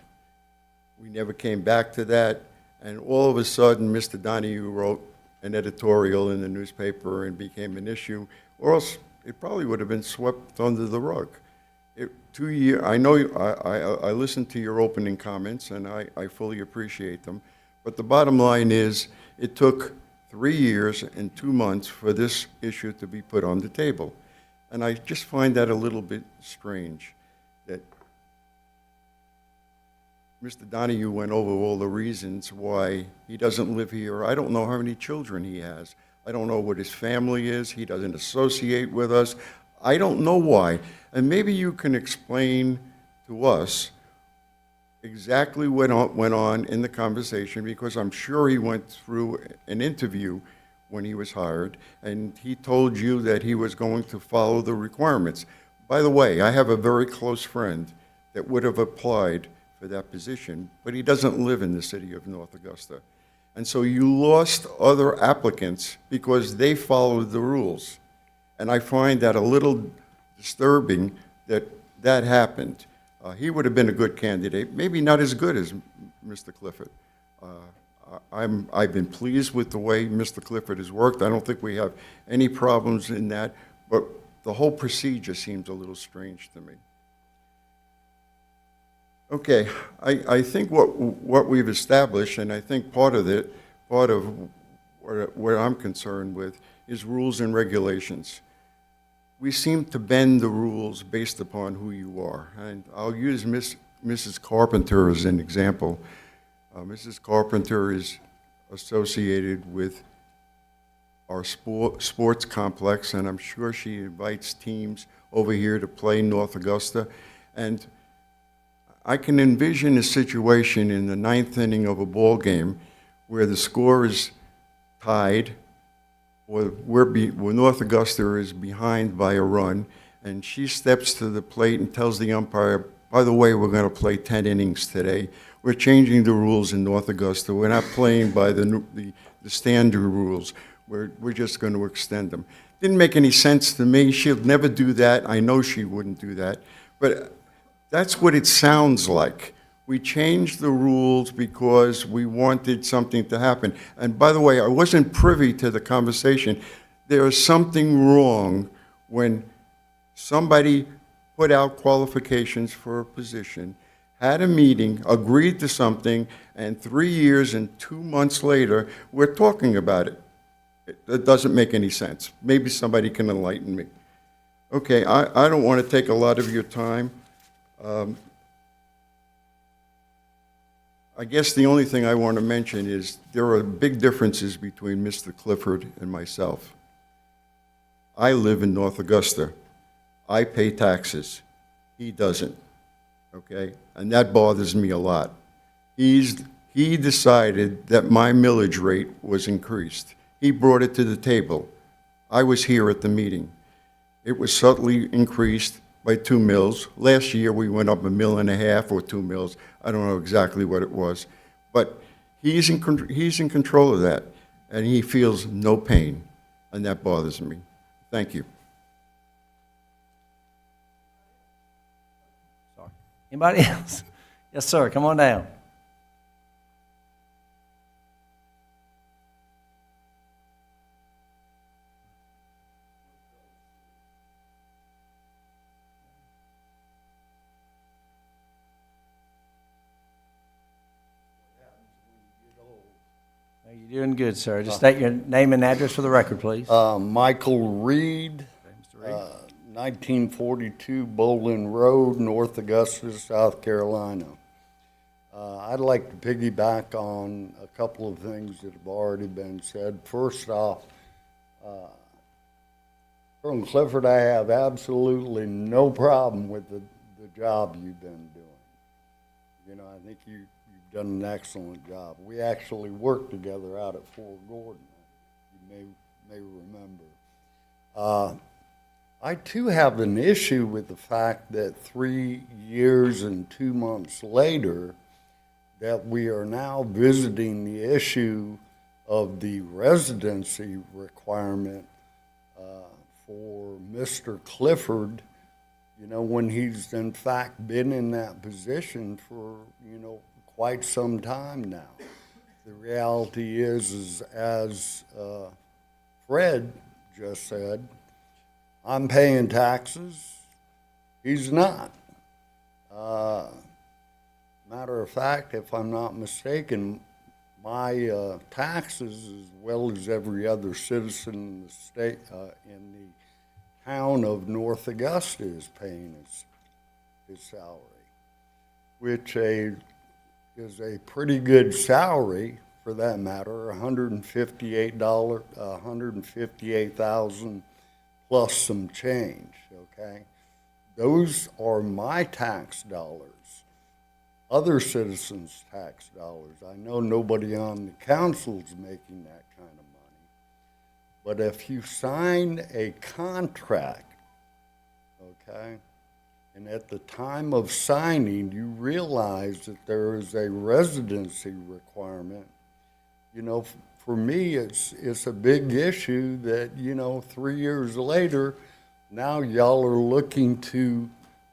We never came back to that, and all of a sudden, Mr. Donahue wrote an editorial in the newspaper and became an issue, or else it probably would have been swept under the rug. 2 years, I know, I listened to your opening comments, and I fully appreciate them, but the bottom line is, it took 3 years and 2 months for this issue to be put on the table. And I just find that a little bit strange, that Mr. Donahue went over all the reasons why he doesn't live here. I don't know how many children he has. I don't know what his family is. He doesn't associate with us. I don't know why. And maybe you can explain to us exactly what went on in the conversation, because I'm sure he went through an interview when he was hired, and he told you that he was going to follow the requirements. By the way, I have a very close friend that would have applied for that position, but he doesn't live in the city of North Augusta. And so you lost other applicants because they followed the rules. And I find that a little disturbing that that happened, he would have been a good candidate, maybe not as good as Mr. Clifford. I've been pleased with the way Mr. Clifford has worked. I don't think we have any problems in that, but the whole procedure seems a little strange to me. Okay, I think what we've established, and I think part of what I'm concerned with is rules and regulations. We seem to bend the rules based upon who you are. And I'll use Mrs. Carpenter as an example. Mrs. Carpenter is associated with our sports complex, and I'm sure she invites teams over here to play North Augusta. And I can envision a situation in the ninth inning of a ball game where the score is tied, or where North Augusta is behind by a run, and she steps to the plate and tells the umpire, by the way, we're going to play 10 innings today. We're changing the rules in North Augusta. We're not playing by the standard rules. We're just going to extend them. Didn't make any sense to me. She'll never do that. I know she wouldn't do that. But that's what it sounds like. We changed the rules because we wanted something to happen. And by the way, I wasn't privy to the conversation. There is something wrong when somebody put out qualifications for a position, had a meeting, agreed to something, and 3 years and 2 months later, we're talking about it. It doesn't make any sense. Maybe somebody can enlighten me. Okay, I don't want to take a lot of your time. I guess the only thing I want to mention is there are big differences between Mr. Clifford and myself. I live in North Augusta. I pay taxes. He doesn't, okay? And that bothers me a lot. He decided that my millage rate was increased. He brought it to the table. I was here at the meeting. It was subtly increased by 2 mills. Last year, we went up 1.5 mills or 2 mills. I don't know exactly what it was. But he's in control of that, and he feels no pain, and that bothers me. Thank you. Sorry. Anybody else? Yes, sir, come on down. You're doing good, sir. Just state your name and address for the record, please. Michael Reed, 1942 Bowling Road, North Augusta, South Carolina. I'd like to piggyback on a couple of things that have already been said. First off, Colonel Clifford, I have absolutely no problem with the job you've been doing. You know, I think you've done an excellent job. We actually worked together out at Fort Gordon, you may remember. I too have an issue with the fact that 3 years and 2 months later, that we are now visiting the issue of the residency requirement for Mr. Clifford, you know, when he's in fact been in that position for, you know, quite some time now. The reality is as Fred just said, I'm paying taxes, he's not. Matter of fact, if I'm not mistaken, my taxes, as well as every other citizen in the state, in the town of North Augusta, is paying his salary, which is a pretty good salary for that matter, $158,000 plus some change, okay? Those are my tax dollars, other citizens' tax dollars. I know nobody on the council's making that kind of money, but if you sign a contract, okay, and at the time of signing, you realize that there is a residency requirement. You know, for me, it's a big issue that, you know, 3 years later, now y'all are looking to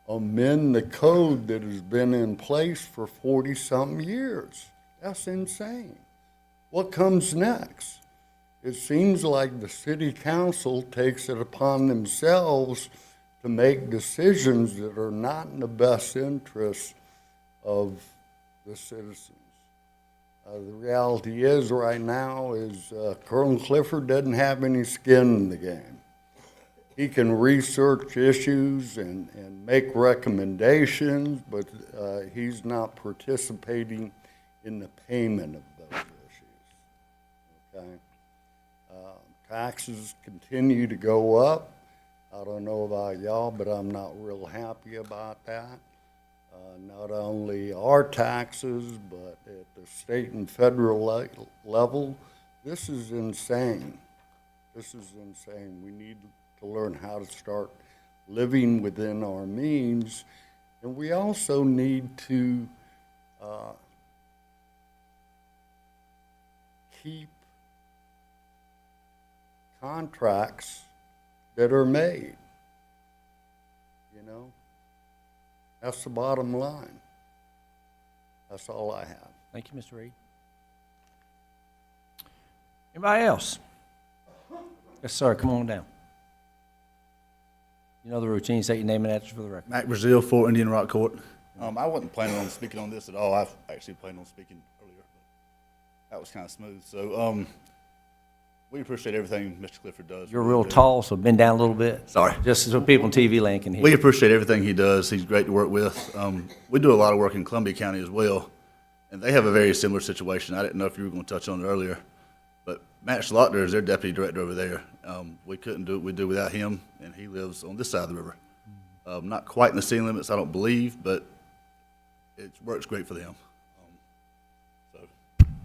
amend the code that has been in place for 40-something years. That's insane. What comes next? It seems like the city council takes it upon themselves to make decisions that are not in the best interest of the citizens. The reality is right now is Colonel Clifford doesn't have any skin in the game. He can research issues and make recommendations, but he's not participating in the payment of those issues, okay? Taxes continue to go up. I don't know about y'all, but I'm not real happy about that. Not only our taxes, but at the state and federal level, this is insane. This is insane. We need to learn how to start living within our means, and we also need to keep contracts that are made, you know? That's the bottom line. That's all I have. Thank you, Mr. Reed. Anybody else? Yes, sir, come on down. You know the routine, say your name and address for the record. Mac Brazil, Fort Indian Rock Court. I wasn't planning on speaking on this at all. I actually planned on speaking earlier, but that was kind of smooth. So we appreciate everything Mr. Clifford does. You're real tall, so bend down a little bit. Sorry. Just so people in TV land can hear. We appreciate everything he does. He's great to work with. We do a lot of work in Columbia County as well, and they have a very similar situation. I didn't know if you were going to touch on it earlier, but Matt Schlotter is their deputy director over there. We couldn't do what we do without him, and he lives on this side of the river. Not quite in the city limits, I don't believe, but it works great for them. So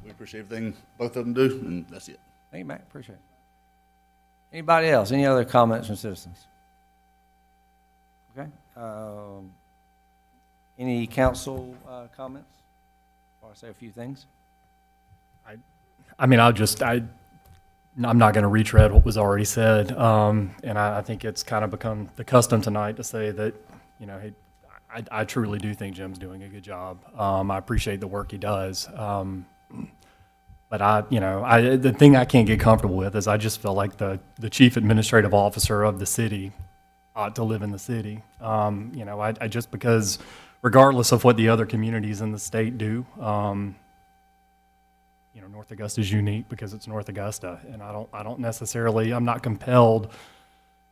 we appreciate everything both of them do, and that's it. Thank you, Mac, appreciate it. Anybody else? Any other comments from citizens? Okay. Any council comments? Before I say a few things. I mean, I'm not going to retread what was already said, and I think it's kind of become the custom tonight to say that, you know, hey, I truly do think Jim's doing a good job. I appreciate the work he does, but the thing I can't get comfortable with is I just feel like the chief administrative officer of the city ought to live in the city. I just because regardless of what the other communities in the state do. North Augusta is unique because it's North Augusta, and I'm not compelled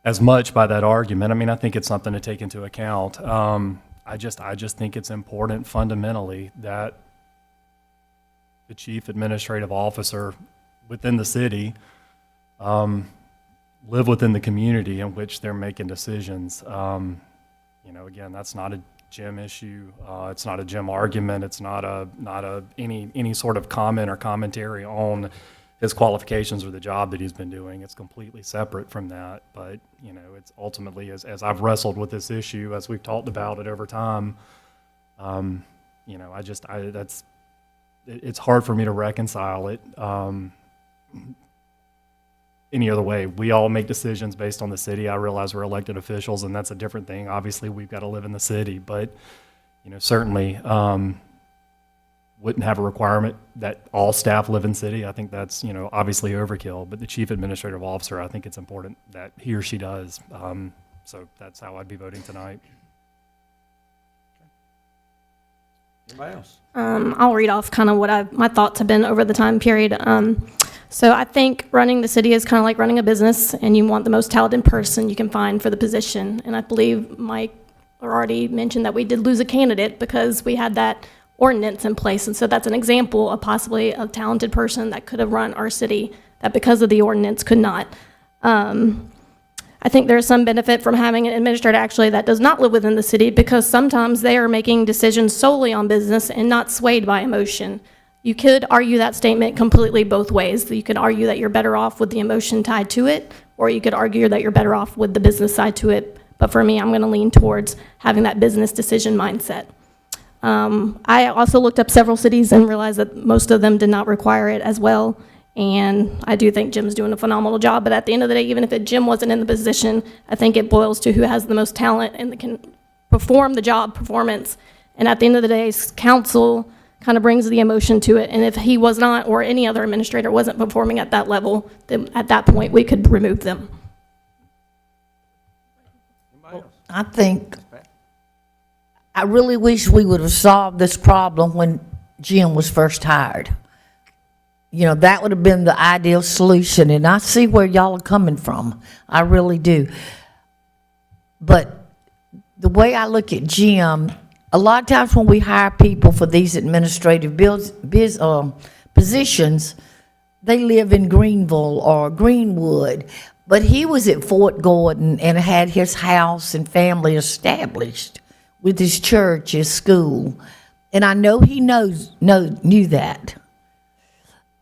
as much by that argument. I mean, I think it's something to take into account. I just think it's important fundamentally that the chief administrative officer within the city live within the community in which they're making decisions. Again, that's not a Jim issue. It's not a Jim argument. It's not any sort of comment or commentary on his qualifications or the job that he's been doing. It's completely separate from that. But it's ultimately as I've wrestled with this issue, as we've talked about it over time. It's hard for me to reconcile it any other way. We all make decisions based on the city. I realize we're elected officials, and that's a different thing. Obviously, we've got to live in the city, but certainly wouldn't have a requirement that all staff live in city. I think that's obviously overkill. But the chief administrative officer, I think it's important that he or she does. So that's how I'd be voting tonight. Anybody else? I'll read off kind of what my thoughts have been over the time period. So I think running the city is kind of like running a business, and you want the most talented person you can find for the position. And I believe Mike already mentioned that we did lose a candidate because we had that ordinance in place. And so that's an example of possibly a talented person that could have run our city that because of the ordinance could not. I think there's some benefit from having an administrator actually that does not live within the city, because sometimes they are making decisions solely on business and not swayed by emotion. You could argue that statement completely both ways. You could argue that you're better off with the emotion tied to it, or you could argue that you're better off with the business side to it. But for me, I'm going to lean towards having that business decision mindset. I also looked up several cities and realized that most of them did not require it as well. And I do think Jim's doing a phenomenal job. But at the end of the day, even if Jim wasn't in the position, I think it boils to who has the most talent and can perform the job performance. And at the end of the day, council kind of brings the emotion to it. And if he was not, or any other administrator wasn't performing at that level, then at that point, we could remove them. I think, I really wish we would have solved this problem when Jim was first hired. You know, that would have been the ideal solution, and I see where y'all are coming from. I really do. But the way I look at Jim, a lot of times when we hire people for these administrative positions, they live in Greenville or Greenwood, but he was at Fort Gordon and had his house and family established with his church, his school, and I know he knew that.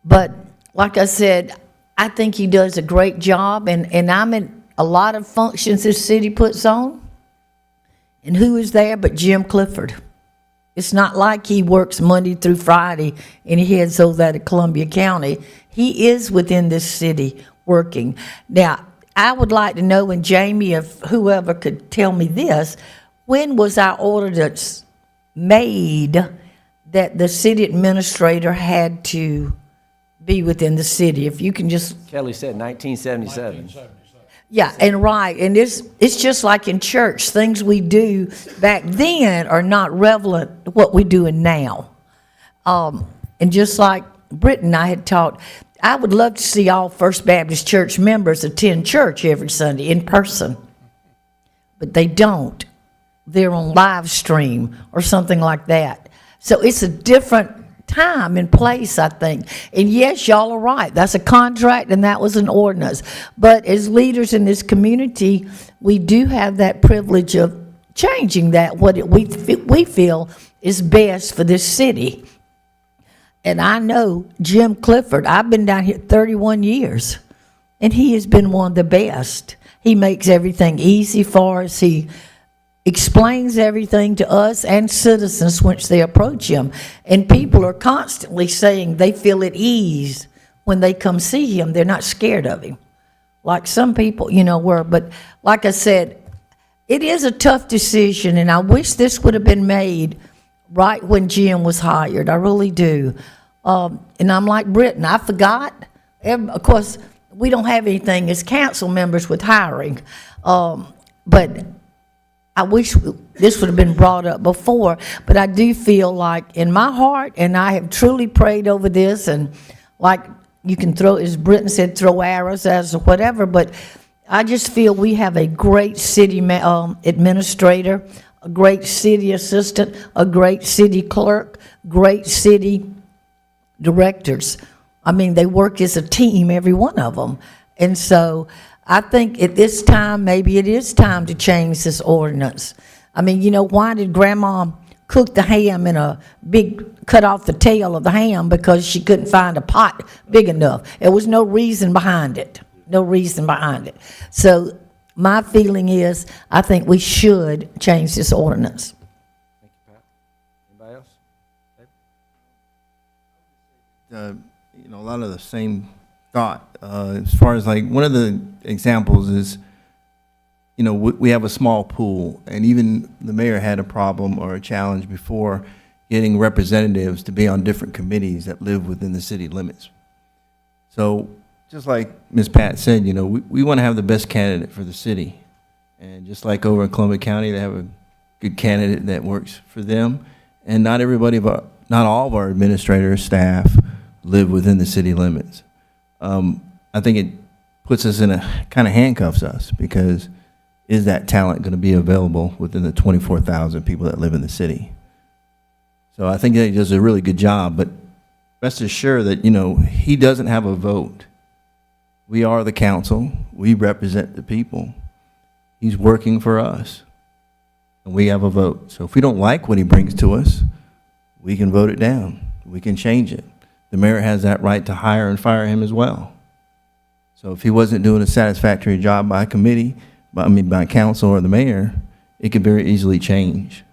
But like I said, I think he does a great job, and I'm in a lot of functions this city puts on. And who is there but Jim Clifford? It's not like he works Monday through Friday and he heads over to Columbia County. He is within this city working. Now, I would like to know, and Jamie, if whoever could tell me this, when was our ordinance made that the city administrator had to be within the city? If you can just... Kelly said 1977. Yeah, and right, and it's just like in church, things we do back then are not relevant to what we're doing now. And just like Britt and I had taught, I would love to see all First Baptist Church members attend church every Sunday in person, but they don't. They're on live stream or something like that. So it's a different time and place, I think. And yes, y'all are right. That's a contract and that was an ordinance. But as leaders in this community, we do have that privilege of changing that, we feel is best for this city. And I know Jim Clifford, I've been down here 31 years, and he has been one of the best. He makes everything easy for us. He explains everything to us and citizens once they approach him. And people are constantly saying they feel at ease when they come see him. They're not scared of him, like some people, were. But like I said, it is a tough decision, and I wish this would have been made right when Jim was hired. I really do. And I'm like Britton, I forgot. Of course, we don't have anything as council members with hiring, but I wish this would have been brought up before, but I do feel like in my heart, and I have truly prayed over this, and like you can throw, as Britton said, throw arrows as or whatever, but I just feel we have a great city administrator, a great city assistant, a great city clerk, great city directors. I mean, they work as a team, every one of them. And so I think at this time, maybe it is time to change this ordinance. I mean, why did Grandma cook the ham in a cut off the tail of the ham? Because she couldn't find a pot big enough. There was no reason behind it. No reason behind it. So my feeling is, I think we should change this ordinance. Thank you, Pat. Anybody else? A lot of the same thought. As far as like one of the examples is, we have a small pool, and even the mayor had a problem or a challenge before getting representatives to be on different committees that live within the city limits. So just like Ms. Pat said, we want to have the best candidate for the city. And just like over in Columbia County, they have a good candidate that works for them. And not all of our administrators, staff live within the city limits. I think it puts us in a kind of handcuffs us, because is that talent going to be available within the 24,000 people that live in the city? So I think that he does a really good job, but rest assured that, he doesn't have a vote. We are the council. We represent the people. He's working for us, and we have a vote. So if we don't like what he brings to us, we can vote it down. We can change it. The mayor has that right to hire and fire him as well. So if he wasn't doing a satisfactory job by committee, by council or the mayor, it could very easily change.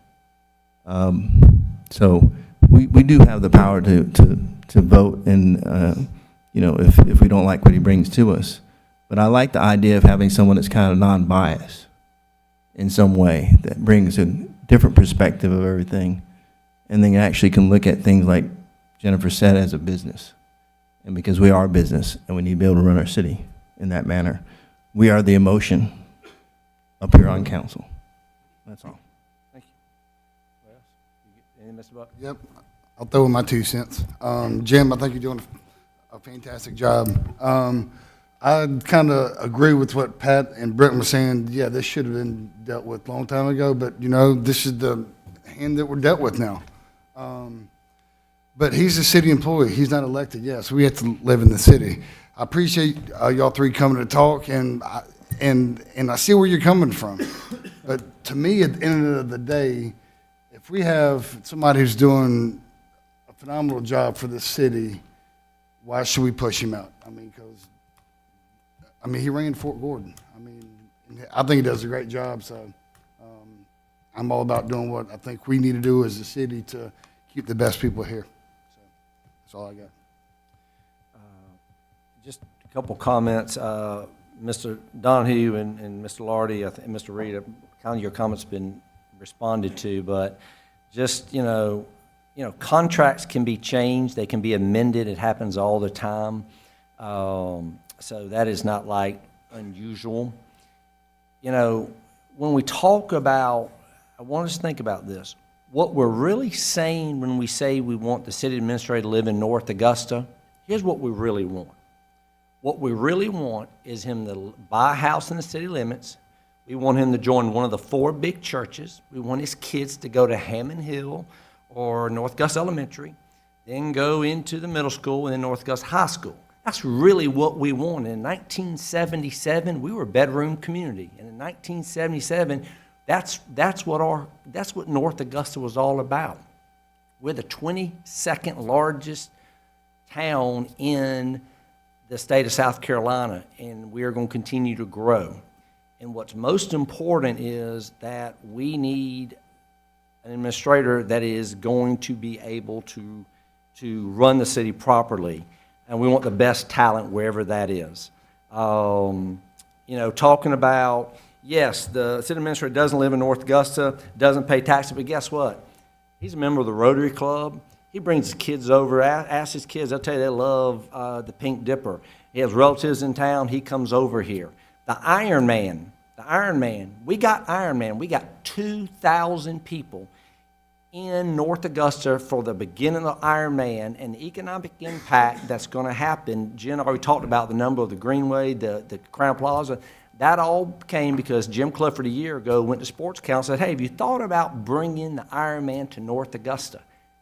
So we do have the power to vote, and if we don't like what he brings to us. But I like the idea of having someone that's kind of non-biased in some way, that brings a different perspective of everything, and then actually can look at things like Jennifer said as a business. And because we are a business and we need to be able to run our city in that manner, we are the emotion up here on council. That's all. Thank you. What else? Anything, Mr. Buck? Yep, I'll throw in my 2 cents. Jim, I think you're doing a fantastic job. I kind of agree with what Pat and Brent were saying. Yeah, this should have been dealt with a long time ago, but you know, this is the hand that we're dealt with now. But he's a city employee. He's not elected. Yes, we have to live in the city. I appreciate y'all three coming to talk, and I see where you're coming from. But to me, at the end of the day, if we have somebody who's doing a phenomenal job for the city, why should we push him out? I mean, he ran Fort Gordon. I mean, I think he does a great job. So I'm all about doing what I think we need to do as a city to keep the best people here. So that's all I got. Just a couple comments. Mr. Donahue and Mr. Lardy, I think, and Mr. Reed, kind of your comments been responded to, but just, you know, contracts can be changed. They can be amended. It happens all the time. So that is not like unusual. You know, when we talk about, I want us to think about this. What we're really saying when we say we want the city administrator to live in North Augusta, here's what we really want. What we really want is him to buy a house in the city limits. We want him to join one of the 4 big churches. We want his kids to go to Hammond Hill or North Augusta Elementary, then go into the middle school and then North Augusta High School. That's really what we want. In 1977, we were a bedroom community. And in 1977, that's what North Augusta was all about. We're the 22nd largest town in the state of South Carolina, and we are going to continue to grow. And what's most important is that we need an administrator that is going to be able to run the city properly. And we want the best talent wherever that is. You know, talking about, yes, the city administrator doesn't live in North Augusta, doesn't pay taxes, but guess what? He's a member of the Rotary Club. He brings his kids over, asks his kids, they'll tell you they love the Pink Dipper. He has relatives in town, he comes over here. The Iron Man, we got 2,000 people in North Augusta for the beginning of Iron Man, and the economic impact that's going to happen. Jen already talked about the number of the Greenway, the Crown Plaza. That all came because Jim Clifford a year ago went to Sports Council and said, hey, have you thought about bringing the Iron Man to North Augusta?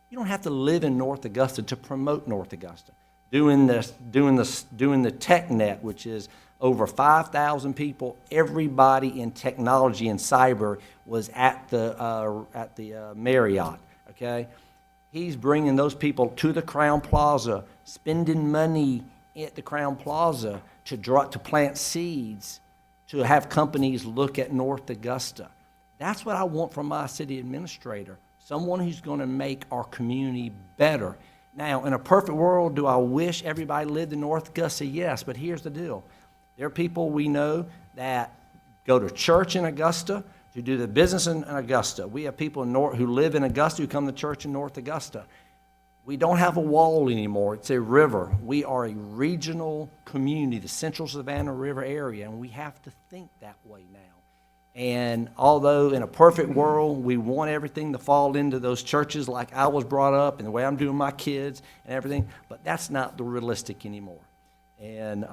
You don't have to live in North Augusta to promote North Augusta. Doing the TechNet, which is over 5,000 people, everybody in technology and cyber was at the Marriott, okay? He's bringing those people to the Crown Plaza, spending money at the Crown Plaza to plant seeds, to have companies look at North Augusta. That's what I want from my city administrator, someone who's going to make our community better. Now, in a perfect world, do I wish everybody lived in North Augusta? Yes, but here's the deal. There are people we know that go to church in Augusta, who do the business in Augusta. We have people who live in Augusta who come to church in North Augusta. We don't have a wall anymore. It's a river. We are a regional community, the Central Savannah River area, and we have to think that way now. And although in a perfect world, we want everything to fall into those churches like I was brought up and the way I'm doing my kids and everything, but that's not the realistic anymore. And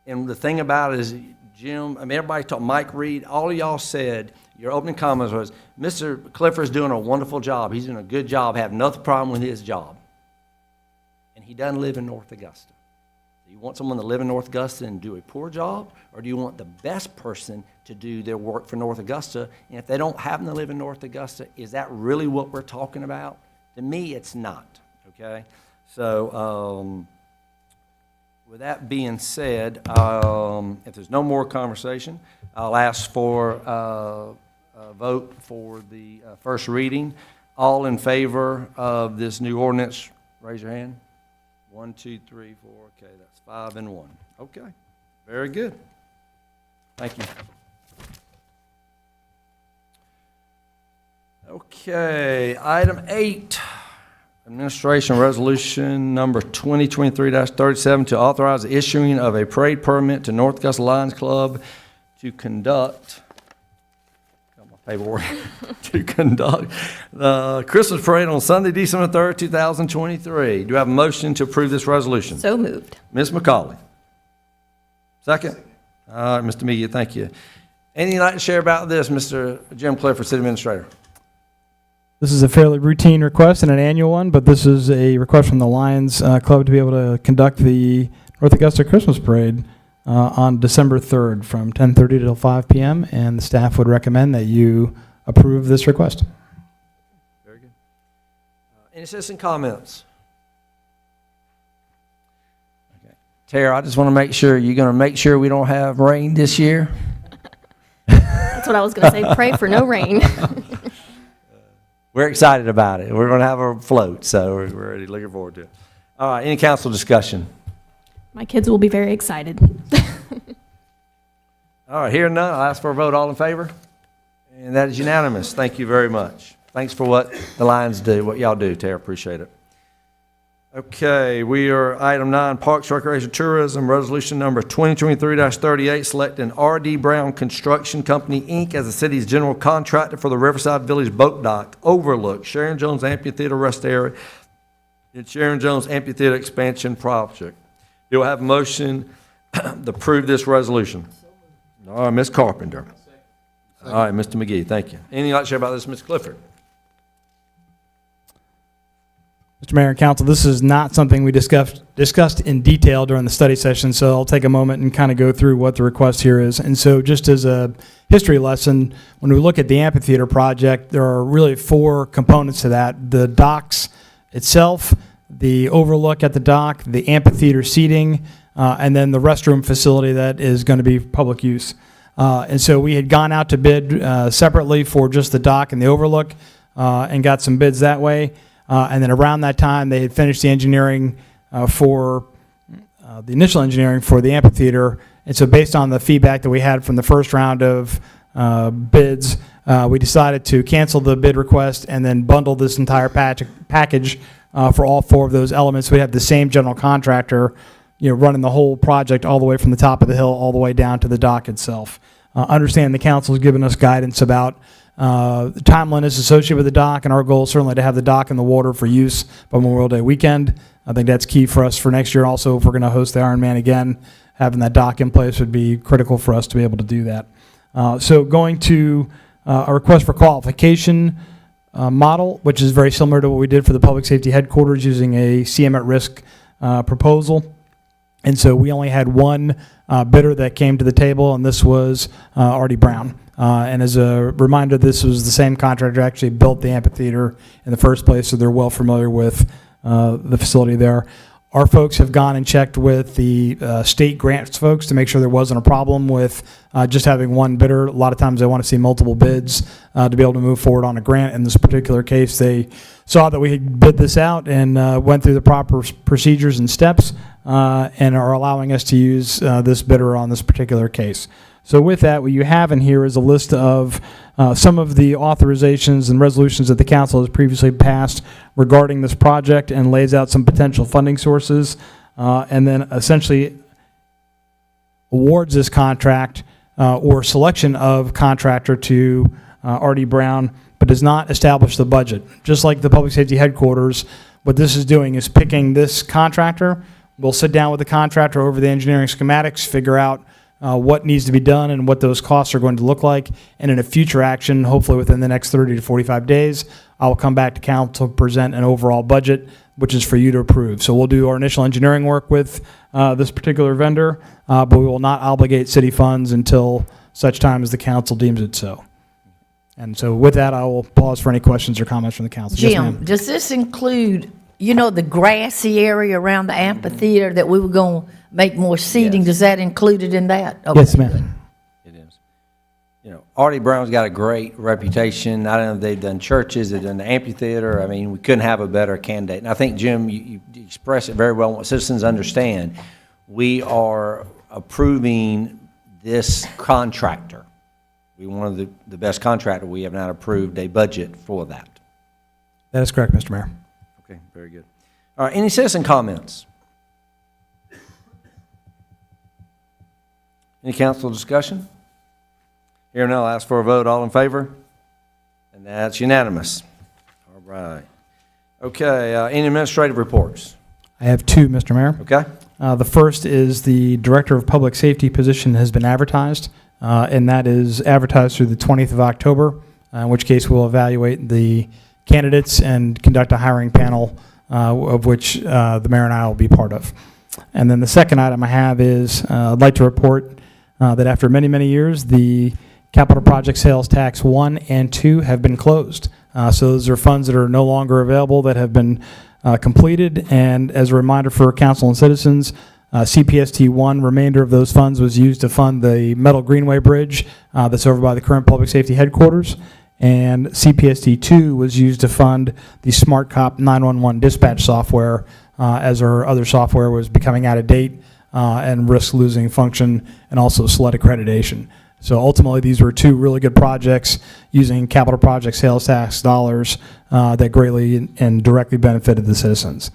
the thing about it is, Jim, I mean, everybody talked, Mike Reed, all of y'all said, your opening comments was, Mr. Clifford's doing a wonderful job. He's doing a good job, have no problem with his job. And he doesn't live in North Augusta. Do you want someone to live in North Augusta and do a poor job, or do you want the best person to do their work for North Augusta? And if they don't happen to live in North Augusta, is that really what we're talking about? To me, it's not, okay? So, with that being said, if there's no more conversation, I'll ask for a vote for the first reading. All in favor of this new ordinance, raise your hand. 1, 2, 3, 4. Okay, that's 5 and 1. Okay, very good. Thank you. Okay, item 8, administration resolution number 2023-37 to authorize the issuing of a parade permit to North Augusta Lions Club to conduct, got my paperwork, to conduct the Christmas parade on Sunday, December 3rd, 2023. Do I have a motion to approve this resolution? So moved. Ms. McCauley. Second? All right, Mr. Media, thank you. Anything you'd like to share about this, Mr. Jim Clifford, City Administrator? This is a fairly routine request and an annual one, but this is a request from the Lions Club to be able to conduct the North Augusta Christmas Parade on December 3rd from 10:30 till 5 p.m., and the staff would recommend that you approve this request. Very good. Any citizen comments? Okay. Tara, I just want to make sure, you're going to make sure we don't have rain this year? That's what I was going to say. Pray for no rain. We're excited about it. We're going to have a float, so we're ready, looking forward to it. All right, any council discussion? My kids will be very excited. All right, hearing none, I'll ask for a vote. All in favor? And that is unanimous. Thank you very much. Thanks for what the Lions do, what y'all do, Tara, appreciate it. Okay, we are item 9, Parks, Recreation, Tourism, resolution number 2023-38, selecting R.D. Brown Construction Company, Inc. as the city's general contractor for the Riverside Village Boat Dock, Overlook, Sharon Jones Amphitheater Rest Area, and Sharon Jones Amphitheater Expansion Project. Do I have a motion to approve this resolution? All right, Ms. Carpenter. All right, Mr. McGee, thank you. Anything you'd like to share about this, Ms. Clifford? Mr. Mayor and Council, this is not something we discussed in detail during the study session, so I'll take a moment and kind of go through what the request here is. And so just as a history lesson, when we look at the amphitheater project, there are really 4 components to that: the docks itself, the overlook at the dock, the amphitheater seating, and then the restroom facility that is going to be public use. And so we had gone out to bid separately for just the dock and the overlook and got some bids that way. And then around that time, they had finished the engineering for the initial engineering for the amphitheater. And so based on the feedback that we had from the first round of bids, we decided to cancel the bid request and then bundle this entire package for all 4 of those elements. We have the same general contractor, running the whole project all the way from the top of the hill all the way down to the dock itself. Understand the council has given us guidance about the timeliness associated with the dock, and our goal is certainly to have the dock in the water for use by Memorial Day weekend. I think that's key for us for next year. Also, if we're going to host the Ironman again, having that dock in place would be critical for us to be able to do that. So going to a request for qualification model, which is very similar to what we did for the public safety headquarters using a CM at risk proposal. And so we only had one bidder that came to the table, and this was R.D. Brown. And as a reminder, this was the same contractor who actually built the amphitheater in the first place, so they're well familiar with the facility there. Our folks have gone and checked with the state grants folks to make sure there wasn't a problem with just having one bidder. A lot of times they want to see multiple bids to be able to move forward on a grant. In this particular case, they saw that we had bid this out and went through the proper procedures and steps and are allowing us to use this bidder on this particular case. So with that, what you have in here is a list of some of the authorizations and resolutions that the council has previously passed regarding this project and lays out some potential funding sources and then essentially awards this contract or selection of contractor to R.D. Brown, but does not establish the budget. Just like the public safety headquarters, what this is doing is picking this contractor. We'll sit down with the contractor over the engineering schematics, figure out what needs to be done and what those costs are going to look like. And in a future action, hopefully within the next 30 to 45 days, I will come back to council, present an overall budget, which is for you to approve. So we'll do our initial engineering work with this particular vendor, but we will not obligate city funds until such time as the council deems it so. And so with that, I will pause for any questions or comments from the council. Yes, Jim, ma'am. does this include, the grassy area around the amphitheater that we were going to make more seating? Yes. Does that include it in that? Okay. Yes, ma'am. It is. R.D. Brown's got a great reputation. I don't know if they've done churches, they've done the amphitheater. I mean, we couldn't have a better candidate. And I think, Jim, you expressed it very well. What citizens understand, we are approving this contractor. We wanted the best contractor. We have not approved a budget for that. That is correct, Mr. Mayor. Okay, very good. All right, any citizen comments? Any council discussion? Here now, I'll ask for a vote. All in favor? And that's unanimous. All right. Okay, any administrative reports? I have two, Mr. Mayor. Okay? The first is the Director of Public Safety position has been advertised, and that is advertised through the 20th of October, in which case we'll evaluate the candidates and conduct a hiring panel, of which the mayor and I will be part of. And then the second item I have is I'd like to report that after many, many years, the Capital Project Sales Tax 1 and 2 have been closed. So those are funds that are no longer available that have been completed. And as a reminder for council and citizens, CPST 1, remainder of those funds was used to fund the Metal Greenway Bridge that's over by the current public safety headquarters. And CPST 2 was used to fund the Smart Cop 911 dispatch software as our other software was becoming out of date and risk losing function and also SLED accreditation. So ultimately, these were two really good projects using capital project sales tax dollars that greatly and directly benefited the citizens.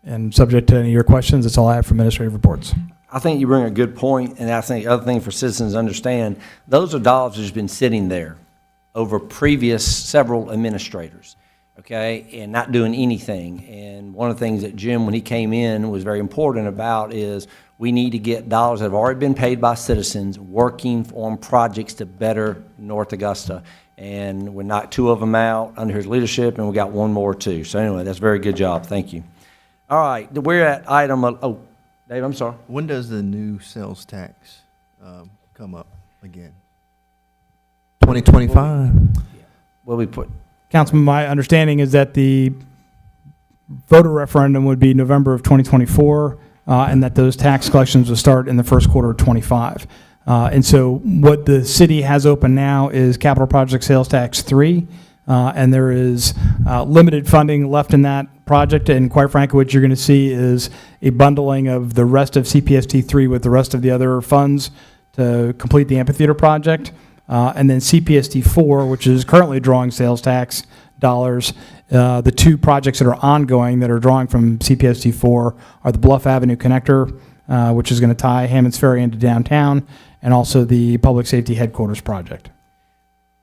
And subject to any of your questions, that's all I have for administrative reports. I think you bring a good point, and I think the other thing for citizens to understand, those are dollars that's been sitting there over previous several administrators, okay, and not doing anything. And one of the things that Jim, when he came in, was very important about is we need to get dollars that have already been paid by citizens working on projects to better North Augusta. And we knocked two of them out under his leadership, and we got one more too. So anyway, that's a very good job. Thank you. All right, we're at item, oh, Dave, I'm sorry. When does the new sales tax come up again? 2025. What we put? Councilman, my understanding is that the voter referendum would be November of 2024, and that those tax collections will start in the first quarter of 25. And so what the city has open now is Capital Project Sales Tax 3, and there is limited funding left in that project. And quite frankly, what you're going to see is a bundling of the rest of CPST 3 with the rest of the other funds to complete the amphitheater project. And then CPST 4, which is currently drawing sales tax dollars. The two projects that are ongoing that are drawing from CPST 4 are the Bluff Avenue Connector, which is going to tie Hammond's Ferry into downtown, and also the Public Safety Headquarters project.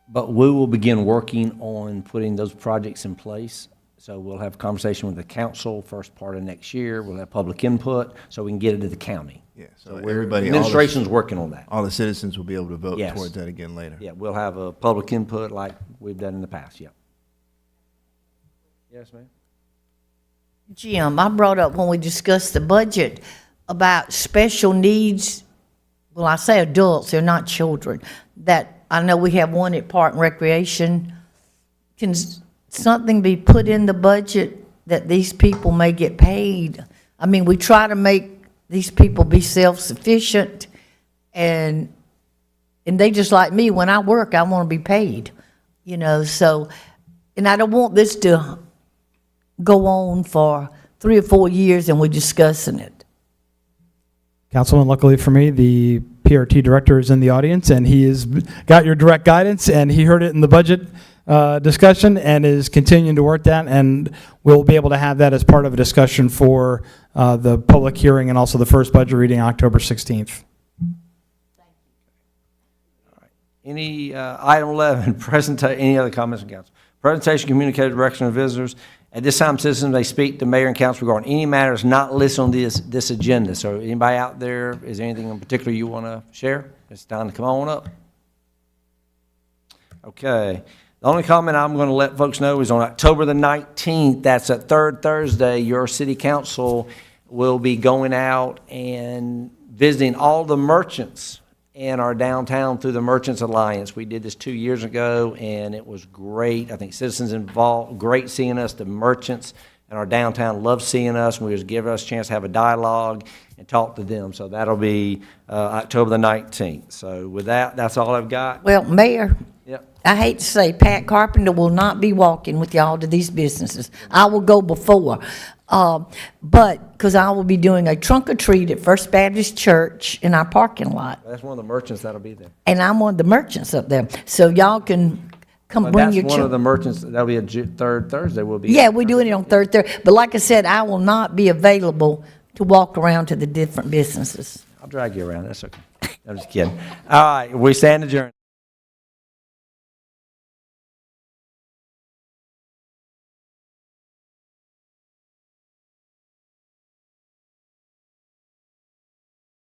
But we will begin working on putting those projects in place. So we'll have a conversation with the council first part of next year. We'll have public input so we can get it to the county. Yeah, so everybody, Administration's working on that. all the citizens will be able to vote Yes. towards that again later. Yeah, we'll have a public input like we've done in the past, yeah. Yes, ma'am? Jim, I brought up when we discussed the budget about special needs, well, I say adults, they're not children, that I know we have one at Park and Recreation. Can something be put in the budget that these people may get paid? I mean, we try to make these people be self-sufficient, and they just like me, when I work, I want to be paid, you know, so, and I don't want this to go on for 3 or 4 years and we're discussing it. Councilman, luckily for me, the PRT director is in the audience, and he has got your direct guidance, and he heard it in the budget discussion and is continuing to work that, and we'll be able to have that as part of a discussion for the public hearing and also the first budget reading October 16th. Any, item 11, any other comments from council? Presentation, communicated direction of visitors. At this time, citizens may speak to mayor and council regarding any matters not listed on this agenda. So anybody out there, is there anything in particular you want to share? It's time to come on up. Okay. The only comment I'm going to let folks know is on October the 19th, that's a third Thursday, your city council will be going out and visiting all the merchants in our downtown through the Merchants Alliance. We did this 2 years ago, and it was great. I think citizens involved, great seeing us. The merchants in our downtown love seeing us, and we just give us a chance to have a dialogue and talk to them. So that'll be October the 19th. So with that, that's all I've got. Well, Mayor, Yep. I hate to say, Pat Carpenter will not be walking with y'all to these businesses. I will go before. But, because I will be doing a trunk or treat at First Baptist Church in our parking lot. That's one of the merchants that'll be there. And I'm one of the merchants up there. So y'all can come But bring that's your one of children. the merchants, that'll be a third Thursday, will be. Yeah, we're doing it on Thursday. But like I said, I will not be available to walk around to the different businesses. I'll drag you around, that's okay. I'm just kidding. All right, we stand adjourned.